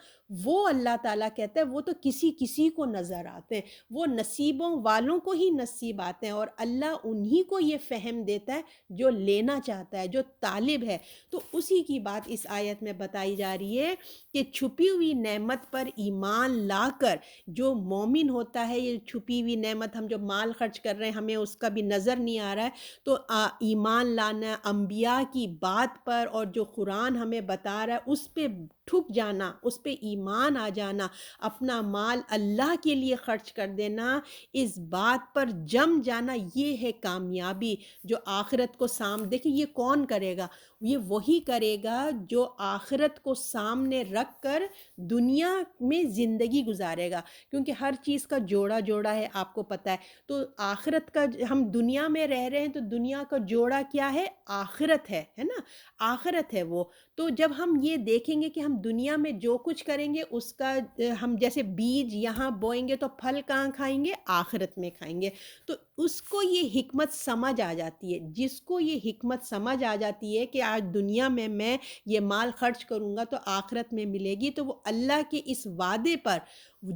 S1: وہ اللہ تعالیٰ کہتا ہے وہ تو کسی کو نظر آتے ہیں، وہ نصیبوں والوں کو ہی نصیب آتے ہیں، اور اللہ انہی کو یہ فہم دیتا ہے جو لینا چاہتا ہے، جو طالب ہے۔ تو اسی کی بات اس آیت میں بتائی جا رہی ہے کہ چھپی ہوئی نعمت پر ایمان لا کر جو مومن ہوتا ہے، یہ چھپی ہوئی نعمت ہم جو مال خرچ کر رہے ہیں ہمیں اس کا بھی نظر نہیں آ رہا ہے، تو ایمان لانا انبیاء کی بات پر اور جو قرآن ہمیں بتا رہا ہے اس پہ ٹھک جانا، اس پہ ایمان آ جانا، اپنا مال اللہ کے لیے خرچ کر دینا، اس بات پر جم جانا، یہ ہے کامیابی جو آخرت کو دیکھیں یہ کون کرے گا؟ یہ وہی کرے گا جو آخرت کو سامنے رکھ کر دنیا میں زندگی گزارے گا، کیونکہ ہر چیز کا جوڑا جوڑا ہے، آپ کو پتہ ہے۔ تو آخرت کا ہم دنیا میں رہ رہے ہیں تو دنیا کا جوڑا کیا ہے؟ آخرت ہے نا؟ آخرت ہے وہ۔ تو جب ہم یہ دیکھیں گے کہ ہم دنیا میں جو کچھ کریں گے اس کا ہم جیسے بیج یہاں بوئیں گے تو پھل کہاں کھائیں گے؟ آخرت میں کھائیں گے۔ تو اس کو یہ حکمت سمجھ آ جاتی ہے، جس کو یہ حکمت سمجھ آ جاتی ہے کہ آج دنیا میں میں یہ مال خرچ کروں گا تو آخرت میں ملے گی، تو وہ اللہ کے اس وعدے پر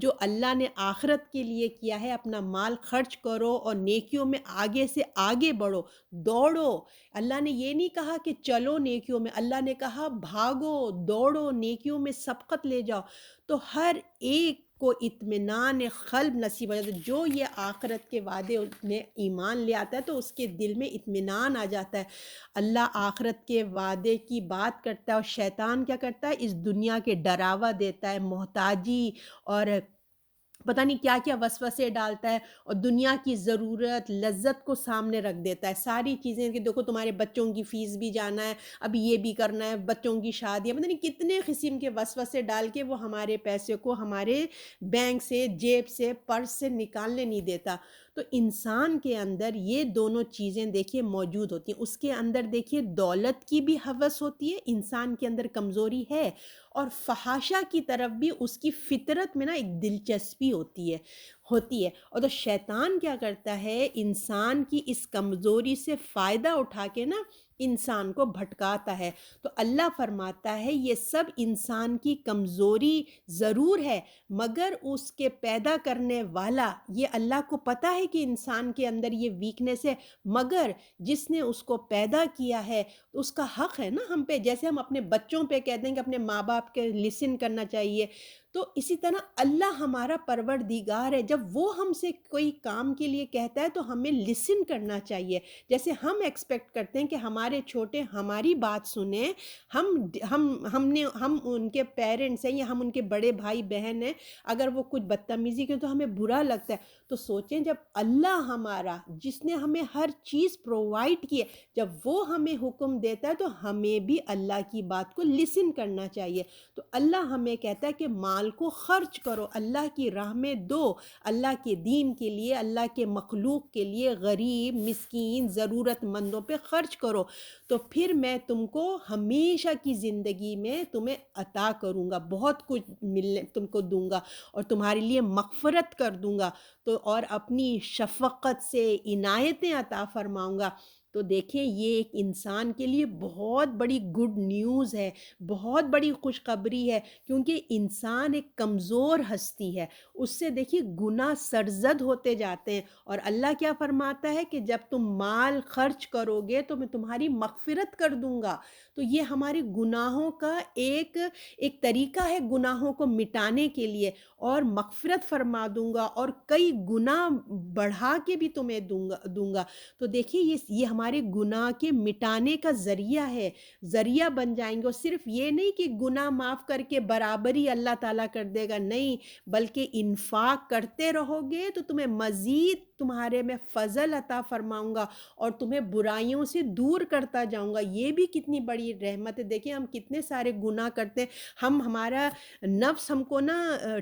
S1: جو اللہ نے آخرت کے لیے کیا ہے، اپنا مال خرچ کرو اور نیکیوں میں آگے سے آگے بڑھو، دوڑو۔ اللہ نے یہ نہیں کہا کہ چلو نیکیوں میں، اللہ نے کہا بھاگو، دوڑو، نیکیوں میں سبقت لے جاؤ۔ تو ہر ایک کو اطمینان قلب نصیب ہو جاتا ہے۔ جو یہ آخرت کے وعدے میں ایمان لے آتا ہے تو اس کے دل میں اطمینان آ جاتا ہے۔ اللہ آخرت کے وعدے کی بات کرتا ہے اور شیطان کیا کرتا ہے؟ اس دنیا کے ڈراوا دیتا ہے، محتاجی اور پتہ نہیں کیا کیا وسوسے ڈالتا ہے، اور دنیا کی ضرورت لذت کو سامنے رکھ دیتا ہے، ساری چیزیں کہ دیکھو تمہارے بچوں کی فیس بھی جانا ہے، اب یہ بھی کرنا ہے، بچوں کی شادی ہے، پتہ نہیں کتنے قسم کے وسوسے ڈال کے وہ ہمارے پیسے کو ہمارے بینک سے، جیب سے، پرس سے نکالنے نہیں دیتا۔ تو انسان کے اندر یہ دونوں چیزیں دیکھیے موجود ہوتی ہیں، اس کے اندر دیکھیے دولت کی بھی ہوس ہوتی ہے، انسان کے اندر کمزوری ہے، اور فحاشا کی طرف بھی اس کی فطرت میں نا ایک دلچسپی ہوتی ہے۔ اور تو شیطان کیا کرتا ہے؟ انسان کی اس کمزوری سے فائدہ اٹھا کے نا انسان کو بھٹکاتا ہے۔ تو اللہ فرماتا ہے یہ سب انسان کی کمزوری ضرور ہے، مگر اس کے پیدا کرنے والا، یہ اللہ کو پتہ ہے کہ انسان کے اندر یہ ویکنس ہے، مگر جس نے اس کو پیدا کیا ہے تو اس کا حق ہے نا ہم پہ، جیسے ہم اپنے بچوں پہ کہتے ہیں کہ اپنے ماں باپ کے لسن کرنا چاہیے، تو اسی طرح اللہ ہمارا پروردگار ہے، جب وہ ہم سے کوئی کام کے لیے کہتا ہے تو ہمیں لسن کرنا چاہیے۔ جیسے ہم ایکسپیکٹ کرتے ہیں کہ ہمارے چھوٹے ہماری بات سنیں، ہم ان کے پیرنٹس ہیں یا ہم ان کے بڑے بھائی بہن ہیں، اگر وہ کچھ بدتمیزی کریں تو ہمیں برا لگتا ہے۔ تو سوچیں جب اللہ ہمارا، جس نے ہمیں ہر چیز پرووائڈ کی ہے، جب وہ ہمیں حکم دیتا ہے تو ہمیں بھی اللہ کی بات کو لسن کرنا چاہیے۔ تو اللہ ہمیں کہتا ہے کہ مال کو خرچ کرو، اللہ کی راہ میں دو، اللہ کے دین کے لیے، اللہ کے مخلوق کے لیے، غریب، مسکین، ضرورت مندوں پہ خرچ کرو، تو پھر میں تم کو ہمیشہ کی زندگی میں تمہیں عطا کروں گا، بہت کچھ تم کو دوں گا، اور تمہارے لیے مغفرت کر دوں گا، تو اور اپنی شفقت سے عنایتیں عطا فرماؤں گا۔ تو دیکھیں یہ ایک انسان کے لیے بہت بڑی گڈ نیوز ہے، بہت بڑی خوشخبری ہے، کیونکہ انسان ایک کمزور ہستی ہے، اس سے دیکھیے گناہ سرزد ہوتے جاتے ہیں، اور اللہ کیا فرماتا ہے کہ جب تم مال خرچ کرو گے تو میں تمہاری مغفرت کر دوں گا۔ تو یہ ہمارے گناہوں کا ایک طریقہ ہے گناہوں کو مٹانے کے لیے، اور مغفرت فرما دوں گا، اور کئی گناہ بڑھا کے بھی تمہیں دوں گا۔ تو دیکھیے یہ ہمارے گناہ کے مٹانے کا ذریعہ ہے، ذریعہ بن جائیں گے، اور صرف یہ نہیں کہ گناہ معاف کر کے برابری اللہ تعالیٰ کر دے گا، نہیں، بلکہ انفاق کرتے رہو گے تو تمہیں مزید تمہارے میں فضل عطا فرماؤں گا، اور تمہیں برائیوں سے دور کرتا جاؤں گا۔ یہ بھی کتنی بڑی رحمت ہے۔ دیکھیں ہم کتنے سارے گناہ کرتے ہیں، ہمارا نفس ہم کو نا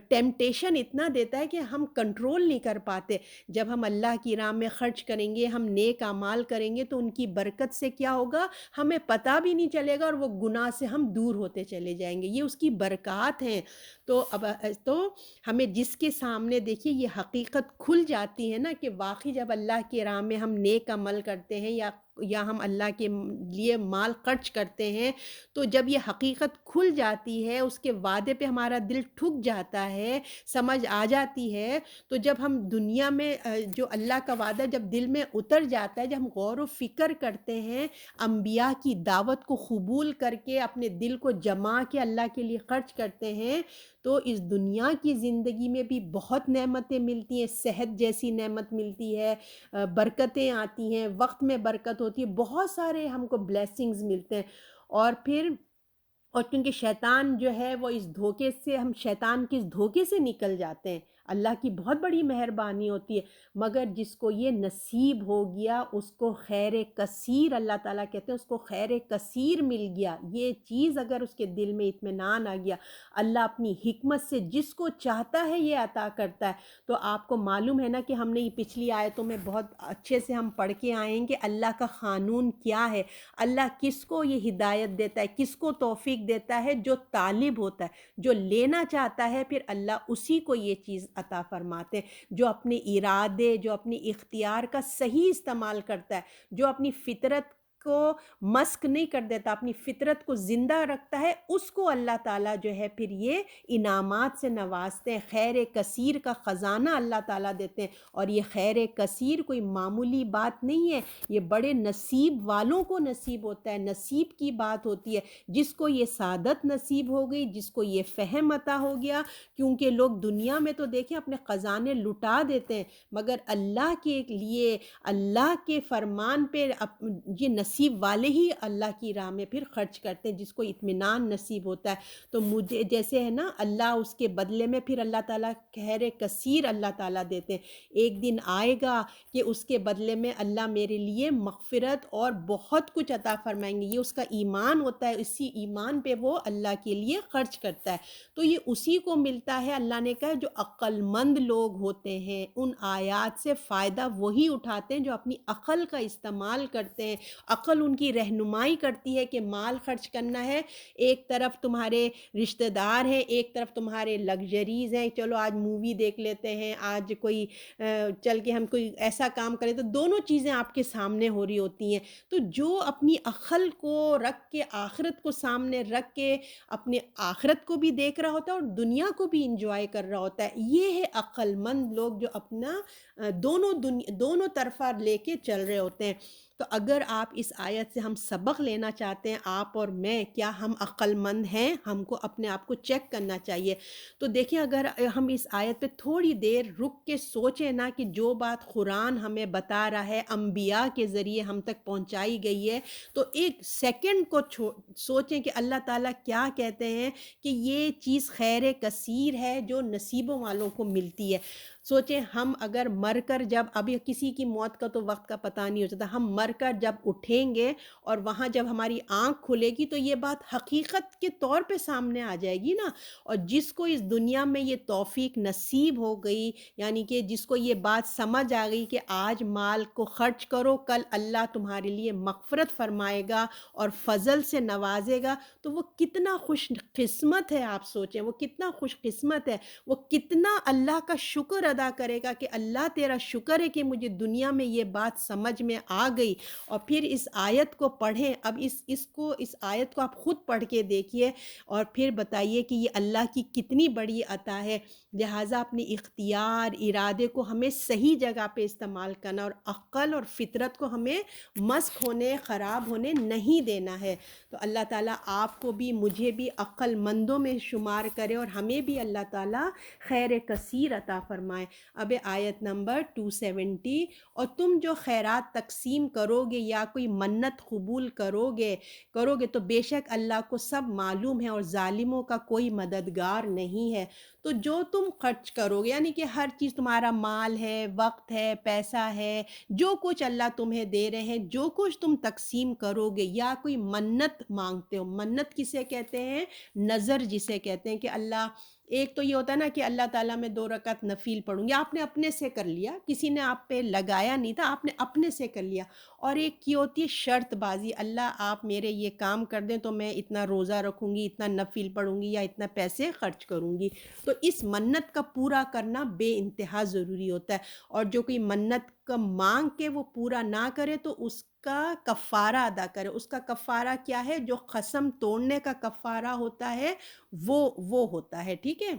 S1: ٹیمپٹیشن اتنا دیتا ہے کہ ہم کنٹرول نہیں کر پاتے۔ جب ہم اللہ کی راہ میں خرچ کریں گے، ہم نیک اعمال کریں گے تو ان کی برکت سے کیا ہوگا؟ ہمیں پتہ بھی نہیں چلے گا، اور وہ گناہ سے ہم دور ہوتے چلے جائیں گے، یہ اس کی برکات ہیں۔ تو ہمیں جس کے سامنے دیکھیے یہ حقیقت کھل جاتی ہے نا کہ واقعی جب اللہ کی راہ میں ہم نیک عمل کرتے ہیں یا ہم اللہ کے لیے مال خرچ کرتے ہیں، تو جب یہ حقیقت کھل جاتی ہے، اس کے وعدے پہ ہمارا دل ٹھک جاتا ہے، سمجھ آ جاتی ہے، تو جب ہم دنیا میں جو اللہ کا وعدہ جب دل میں اتر جاتا ہے، جب ہم غور و فکر کرتے ہیں، انبیاء کی دعوت کو قبول کر کے اپنے دل کو جما کے اللہ کے لیے خرچ کرتے ہیں، تو اس دنیا کی زندگی میں بھی بہت نعمتیں ملتی ہیں، صحت جیسی نعمت ملتی ہے، برکتیں آتی ہیں، وقت میں برکت ہوتی ہے، بہت سارے ہم کو بلیسنگز ملتے ہیں، اور پھر اور کیونکہ شیطان جو ہے وہ اس دھوکے سے، ہم شیطان کے اس دھوکے سے نکل جاتے ہیں۔ اللہ کی بہت بڑی مہربانی ہوتی ہے، مگر جس کو یہ نصیب ہو گیا اس کو خیر کثیر، اللہ تعالیٰ کہتے ہیں اس کو خیر کثیر مل گیا۔ یہ چیز اگر اس کے دل میں اطمینان آ گیا، اللہ اپنی حکمت سے جس کو چاہتا ہے یہ عطا کرتا ہے۔ تو آپ کو معلوم ہے نا کہ ہم نے یہ پچھلی آیتوں میں بہت اچھے سے ہم پڑھ کے آئیں کہ اللہ کا قانون کیا ہے، اللہ کس کو یہ ہدایت دیتا ہے، کس کو توفیق دیتا ہے، جو طالب ہوتا ہے، جو لینا چاہتا ہے، پھر اللہ اسی کو یہ چیز عطا فرماتے ہیں۔ جو اپنے ارادے، جو اپنی اختیار کا صحیح استعمال کرتا ہے، جو اپنی فطرت کو مسخ نہیں کر دیتا، اپنی فطرت کو زندہ رکھتا ہے، اس کو اللہ تعالیٰ جو ہے پھر یہ انعامات سے نوازتے ہیں، خیر کثیر کا خزانہ اللہ تعالیٰ دیتے ہیں۔ اور یہ خیر کثیر کوئی معمولی بات نہیں ہے، یہ بڑے نصیب والوں کو نصیب ہوتا ہے، نصیب کی بات ہوتی ہے، جس کو یہ سعادت نصیب ہو گئی، جس کو یہ فہم عطا ہو گیا۔ کیونکہ لوگ دنیا میں تو دیکھیں اپنے خزانے لٹا دیتے ہیں، مگر اللہ کے لیے، اللہ کے فرمان پہ یہ نصیب والے ہی اللہ کی راہ میں پھر خرچ کرتے ہیں، جس کو اطمینان نصیب ہوتا ہے۔ تو مجھے جیسے ہے نا، اللہ اس کے بدلے میں پھر اللہ تعالیٰ خیر کثیر اللہ تعالیٰ دیتے ہیں۔ ایک دن آئے گا کہ اس کے بدلے میں اللہ میرے لیے مغفرت اور بہت کچھ عطا فرمائیں گے۔ یہ اس کا ایمان ہوتا ہے، اسی ایمان پہ وہ اللہ کے لیے خرچ کرتا ہے۔ تو یہ اسی کو ملتا ہے۔ اللہ نے کہا جو عقل مند لوگ ہوتے ہیں ان آیات سے فائدہ وہی اٹھاتے ہیں جو اپنی عقل کا استعمال کرتے ہیں۔ عقل ان کی رہنمائی کرتی ہے کہ مال خرچ کرنا ہے، ایک طرف تمہارے رشتہ دار ہیں، ایک طرف تمہارے لگژریز ہیں، چلو آج مووی دیکھ لیتے ہیں، آج کوئی چل کے ہم کوئی ایسا کام کریں، تو دونوں چیزیں آپ کے سامنے ہو رہی ہوتی ہیں۔ تو جو اپنی عقل کو رکھ کے، آخرت کو سامنے رکھ کے، اپنے آخرت کو بھی دیکھ رہا ہوتا ہے اور دنیا کو بھی انجوائے کر رہا ہوتا ہے، یہ ہے عقل مند لوگ جو اپنا دونوں طرفہ لے کے چل رہے ہوتے ہیں۔ تو اگر آپ اس آیت سے ہم سبق لینا چاہتے ہیں، آپ اور میں، کیا ہم عقل مند ہیں؟ ہم کو اپنے آپ کو چیک کرنا چاہیے۔ تو دیکھیں اگر ہم اس آیت پہ تھوڑی دیر رک کے سوچیں نا کہ جو بات قرآن ہمیں بتا رہا ہے، انبیاء کے ذریعے ہم تک پہنچائی گئی ہے، تو ایک سیکنڈ کو سوچیں کہ اللہ تعالیٰ کیا کہتے ہیں کہ یہ چیز خیر کثیر ہے جو نصیبوں والوں کو ملتی ہے۔ سوچیں ہم اگر مر کر، جب ابھی کسی کی موت کا تو وقت کا پتہ نہیں ہو سکتا، ہم مر کر جب اٹھیں گے اور وہاں جب ہماری آنکھ کھلے گی تو یہ بات حقیقت کے طور پہ سامنے آ جائے گی نا۔ اور جس کو اس دنیا میں یہ توفیق نصیب ہو گئی، یعنی کہ جس کو یہ بات سمجھ آ گئی کہ آج مال کو خرچ کرو، کل اللہ تمہارے لیے مغفرت فرمائے گا اور فضل سے نوازے گا، تو وہ کتنا خوش قسمت ہے۔ آپ سوچیں وہ کتنا خوش قسمت ہے، وہ کتنا اللہ کا شکر ادا کرے گا کہ اللہ تیرا شکر ہے کہ مجھے دنیا میں یہ بات سمجھ میں آ گئی۔ اور پھر اس آیت کو پڑھیں، اب اس آیت کو آپ خود پڑھ کے دیکھیے اور پھر بتائیے کہ یہ اللہ کی کتنی بڑی عطا ہے۔ لہٰذا اپنی اختیار، ارادے کو ہمیں صحیح جگہ پہ استعمال کرنا، اور عقل اور فطرت کو ہمیں مسخ ہونے، خراب ہونے نہیں دینا ہے۔ تو اللہ تعالیٰ آپ کو بھی مجھے بھی عقل مندوں میں شمار کرے اور ہمیں بھی اللہ تعالیٰ خیر کثیر عطا فرمائے۔ اب آیت نمبر 270، اور تم جو خیرات تقسیم کرو گے یا کوئی منت قبول کرو گے تو بے شک اللہ کو سب معلوم ہے اور ظالموں کا کوئی مددگار نہیں ہے۔ تو جو تم خرچ کرو گے، یعنی کہ ہر چیز، تمہارا مال ہے، وقت ہے، پیسہ ہے، جو کچھ اللہ تمہیں دے رہے ہیں، جو کچھ تم تقسیم کرو گے، یا کوئی منت مانگتے ہو، منت کسے کہتے ہیں؟ نظر جسے کہتے ہیں کہ اللہ، ایک تو یہ ہوتا ہے نا کہ اللہ تعالیٰ میں 2 رکعت نفل پڑھوں گی، آپ نے اپنے سے کر لیا، کسی نے آپ پہ لگایا نہیں تھا، آپ نے اپنے سے کر لیا۔ اور ایک یہ ہوتی ہے شرط بازی، اللہ آپ میرے یہ کام کر دیں تو میں اتنا روزہ رکھوں گی، اتنا نفل پڑھوں گی، یا اتنا پیسے خرچ کروں گی۔ تو اس منت کا پورا کرنا بے انتہا ضروری ہوتا ہے، اور جو کوئی منت کا مانگ کے وہ پورا نہ کرے تو اس کا کفارہ ادا کرے۔ اس کا کفارہ کیا ہے؟ جو قسم توڑنے کا کفارہ ہوتا ہے وہ ہوتا ہے، ٹھیک ہے۔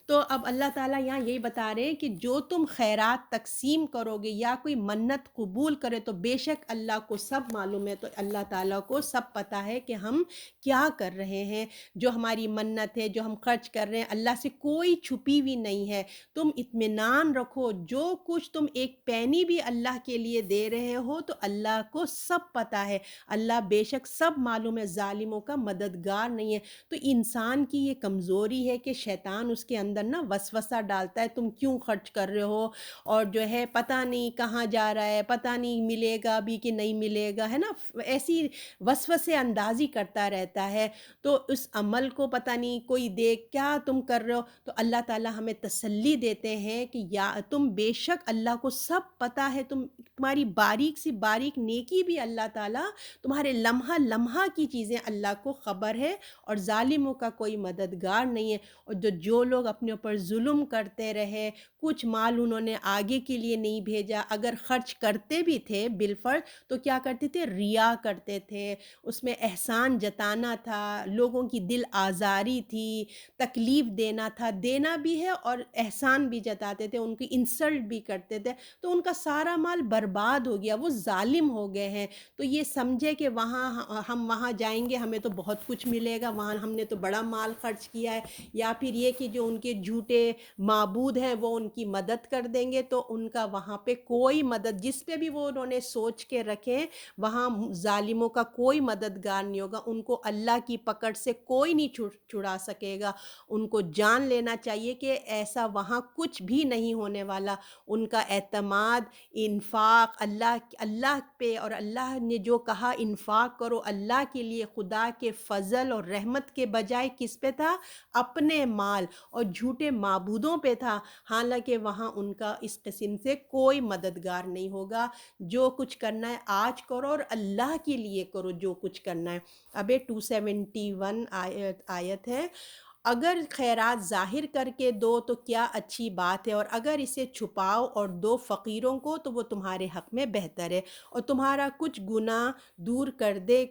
S1: تو اب اللہ تعالیٰ یہاں یہی بتا رہے ہیں کہ جو تم خیرات تقسیم کرو گے یا کوئی منت قبول کرے تو بے شک اللہ کو سب معلوم ہے، تو اللہ تعالیٰ کو سب پتہ ہے کہ ہم کیا کر رہے ہیں، جو ہماری منت ہے، جو ہم خرچ کر رہے ہیں، اللہ سے کوئی چھپی ہوئی نہیں ہے۔ تم اطمینان رکھو، جو کچھ تم ایک پینی بھی اللہ کے لیے دے رہے ہو تو اللہ کو سب پتہ ہے، اللہ بے شک سب معلوم ہے، ظالموں کا مددگار نہیں ہے۔ تو انسان کی یہ کمزوری ہے کہ شیطان اس کے اندر نا وسوسہ ڈالتا ہے، تم کیوں خرچ کر رہے ہو، اور جو ہے پتہ نہیں کہاں جا رہا ہے، پتہ نہیں ملے گا بھی کہ نہیں ملے گا، ہے نا، ایسی وسوسے اندازی کرتا رہتا ہے۔ تو اس عمل کو پتہ نہیں کوئی دیکھ کیا تم کر رہے ہو، تو اللہ تعالیٰ ہمیں تسلی دیتے ہیں کہ یا تم بے شک اللہ کو سب پتہ ہے، تمہاری باریک سی باریک نیکی بھی اللہ تعالیٰ، تمہارے لمحہ لمحہ کی چیزیں اللہ کو خبر ہے، اور ظالموں کا کوئی مددگار نہیں ہے۔ اور جو لوگ اپنے اوپر ظلم کرتے رہے، کچھ مال انہوں نے آگے کے لیے نہیں بھیجا، اگر خرچ کرتے بھی تھے بالفرض تو کیا کرتے تھے، ریا کرتے تھے، اس میں احسان جتانا تھا، لوگوں کی دل آزاری تھی، تکلیف دینا تھا، دینا بھی ہے اور احسان بھی جتاتے تھے، ان کی انسلٹ بھی کرتے تھے، تو ان کا سارا مال برباد ہو گیا، وہ ظالم ہو گئے ہیں۔ تو یہ سمجھے کہ وہاں ہم وہاں جائیں گے ہمیں تو بہت کچھ ملے گا، وہاں ہم نے تو بڑا مال خرچ کیا ہے، یا پھر یہ کہ جو ان کے جھوٹے معبود ہیں وہ ان کی مدد کر دیں گے، تو ان کا وہاں پہ کوئی مدد، جس پہ بھی وہ انہوں نے سوچ کے رکھے، وہاں ظالموں کا کوئی مددگار نہیں ہوگا، ان کو اللہ کی پکڑ سے کوئی نہیں چھڑا سکے گا۔ ان کو جان لینا چاہیے کہ ایسا وہاں کچھ بھی نہیں ہونے والا، ان کا اعتماد انفاق اللہ پہ، اور اللہ نے جو کہا انفاق کرو اللہ کے لیے، خدا کے فضل اور رحمت کے بجائے کس پہ تھا، اپنے مال اور جھوٹے معبودوں پہ تھا، حالانکہ وہاں ان کا اس قسم سے کوئی مددگار نہیں ہوگا۔ جو کچھ کرنا ہے آج کرو اور اللہ کے لیے کرو جو کچھ کرنا ہے۔ اب 271 آیت ہے، اگر خیرات ظاہر کر کے دو تو کیا اچھی بات ہے، اور اگر اسے چھپاؤ اور دو فقیروں کو تو وہ تمہارے حق میں بہتر ہے، اور تمہارا کچھ گناہ دور کر دے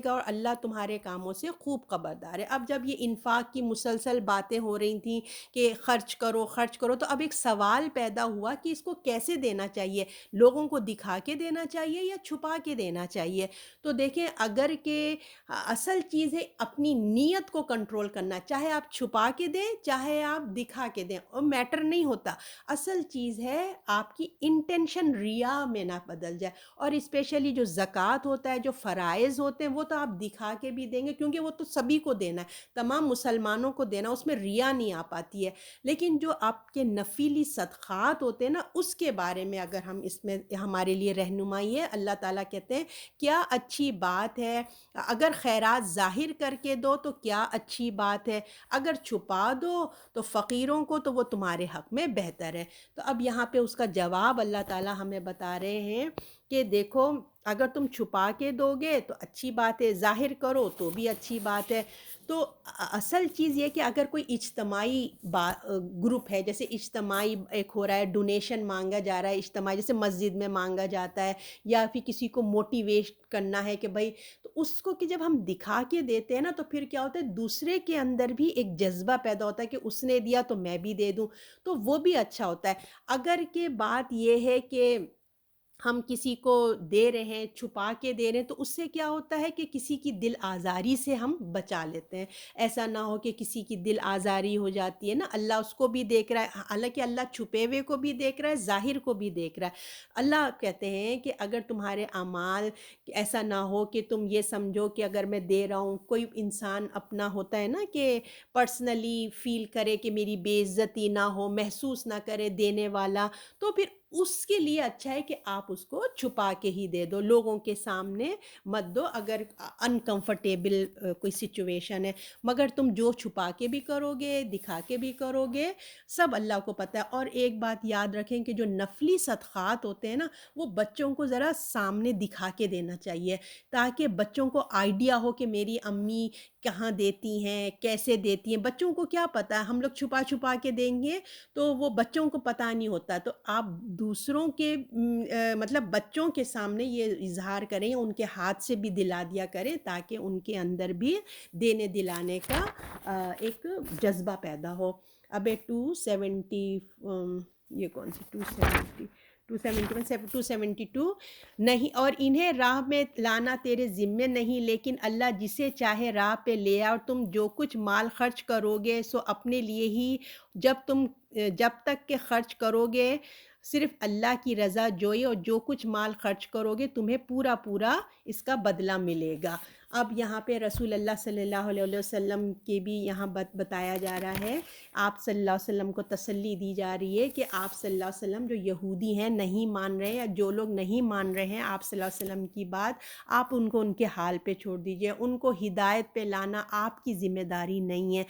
S1: گا، اور اللہ تمہارے کاموں سے خوب خبردار ہے۔ اب جب یہ انفاق کی مسلسل باتیں ہو رہی تھیں کہ خرچ کرو خرچ کرو، تو اب ایک سوال پیدا ہوا کہ اس کو کیسے دینا چاہیے، لوگوں کو دکھا کے دینا چاہیے یا چھپا کے دینا چاہیے؟ تو دیکھیں، اگر کہ اصل چیز ہے اپنی نیت کو کنٹرول کرنا، چاہے آپ چھپا کے دیں چاہے آپ دکھا کے دیں، اور میٹر نہیں ہوتا، اصل چیز ہے آپ کی انٹینشن ریا میں نہ بدل جائے۔ اور اسپیشلی جو زکوٰۃ ہوتا ہے، جو فرائض ہوتے ہیں، وہ تو آپ دکھا کے بھی دیں گے کیونکہ وہ تو سبھی کو دینا ہے، تمام مسلمانوں کو دینا، اس میں ریا نہیں آ پاتی ہے۔ لیکن جو آپ کے نفلی صدقات ہوتے ہیں نا، اس کے بارے میں اگر ہم اس میں ہمارے لیے رہنمائی ہے، اللہ تعالیٰ کہتے ہیں کیا اچھی بات ہے، اگر خیرات ظاہر کر کے دو تو کیا اچھی بات ہے، اگر چھپا دو تو فقیروں کو تو وہ تمہارے حق میں بہتر ہے۔ تو اب یہاں پہ اس کا جواب اللہ تعالیٰ ہمیں بتا رہے ہیں کہ دیکھو، اگر تم چھپا کے دو گے تو اچھی بات ہے، ظاہر کرو تو بھی اچھی بات ہے۔ تو اصل چیز یہ کہ اگر کوئی اجتماعی گروپ ہے، جیسے اجتماعی ایک ہو رہا ہے، ڈونیشن مانگا جا رہا ہے اجتماعی، جیسے مسجد میں مانگا جاتا ہے، یا پھر کسی کو موٹیویٹ کرنا ہے کہ بھائی، تو اس کو کہ جب ہم دکھا کے دیتے ہیں نا، تو پھر کیا ہوتا ہے، دوسرے کے اندر بھی ایک جذبہ پیدا ہوتا ہے کہ اس نے دیا تو میں بھی دے دوں، تو وہ بھی اچھا ہوتا ہے۔ اگر کہ بات یہ ہے کہ ہم کسی کو دے رہے ہیں، چھپا کے دے رہے ہیں، تو اس سے کیا ہوتا ہے کہ کسی کی دل آزاری سے ہم بچا لیتے ہیں۔ ایسا نہ ہو کہ کسی کی دل آزاری ہو جاتی ہے نا، اللہ اس کو بھی دیکھ رہا ہے، حالانکہ اللہ چھپے ہوئے کو بھی دیکھ رہا ہے، ظاہر کو بھی دیکھ رہا ہے۔ اللہ کہتے ہیں کہ اگر تمہارے اعمال، ایسا نہ ہو کہ تم یہ سمجھو کہ اگر میں دے رہا ہوں، کوئی انسان اپنا ہوتا ہے نا کہ پرسنلی فیل کرے کہ میری بے عزتی نہ ہو، محسوس نہ کرے دینے والا، تو پھر اس کے لیے اچھا ہے کہ آپ اس کو چھپا کے ہی دے دو، لوگوں کے سامنے مت دو، اگر انکمفرٹیبل کوئی سچویشن ہے۔ مگر تم جو چھپا کے بھی کرو گے، دکھا کے بھی کرو گے، سب اللہ کو پتہ ہے۔ اور ایک بات یاد رکھیں کہ جو نفلی صدقات ہوتے ہیں نا، وہ بچوں کو ذرا سامنے دکھا کے دینا چاہیے، تاکہ بچوں کو آئیڈیا ہو کہ میری امی کہاں دیتی ہیں، کیسے دیتی ہیں، بچوں کو کیا پتہ ہے، ہم لوگ چھپا چھپا کے دیں گے تو وہ بچوں کو پتہ نہیں ہوتا، تو آپ دوسروں کے مطلب بچوں کے سامنے یہ اظہار کریں، ان کے ہاتھ سے بھی دلا دیا کریں تاکہ ان کے اندر بھی دینے دلانے کا ایک جذبہ پیدا ہو۔ اب 270 یہ کون سی 270 272 نہیں، اور انہیں راہ میں لانا تیرے ذمے نہیں، لیکن اللہ جسے چاہے راہ پہ لے آ، اور تم جو کچھ مال خرچ کرو گے سو اپنے لیے ہی، جب تک کہ خرچ کرو گے صرف اللہ کی رضا جوئی، اور جو کچھ مال خرچ کرو گے تمہیں پورا پورا اس کا بدلہ ملے گا۔ اب یہاں پہ رسول اللہ صلی اللہ علیہ وسلم کے بھی یہاں بتایا جا رہا ہے، آپ صلی اللہ علیہ وسلم کو تسلی دی جا رہی ہے کہ آپ صلی اللہ علیہ وسلم جو یہودی ہیں نہیں مان رہے، یا جو لوگ نہیں مان رہے ہیں آپ صلی اللہ علیہ وسلم کی بات، آپ ان کو ان کے حال پہ چھوڑ دیجئے، ان کو ہدایت پہ لانا آپ کی ذمہ داری نہیں ہے۔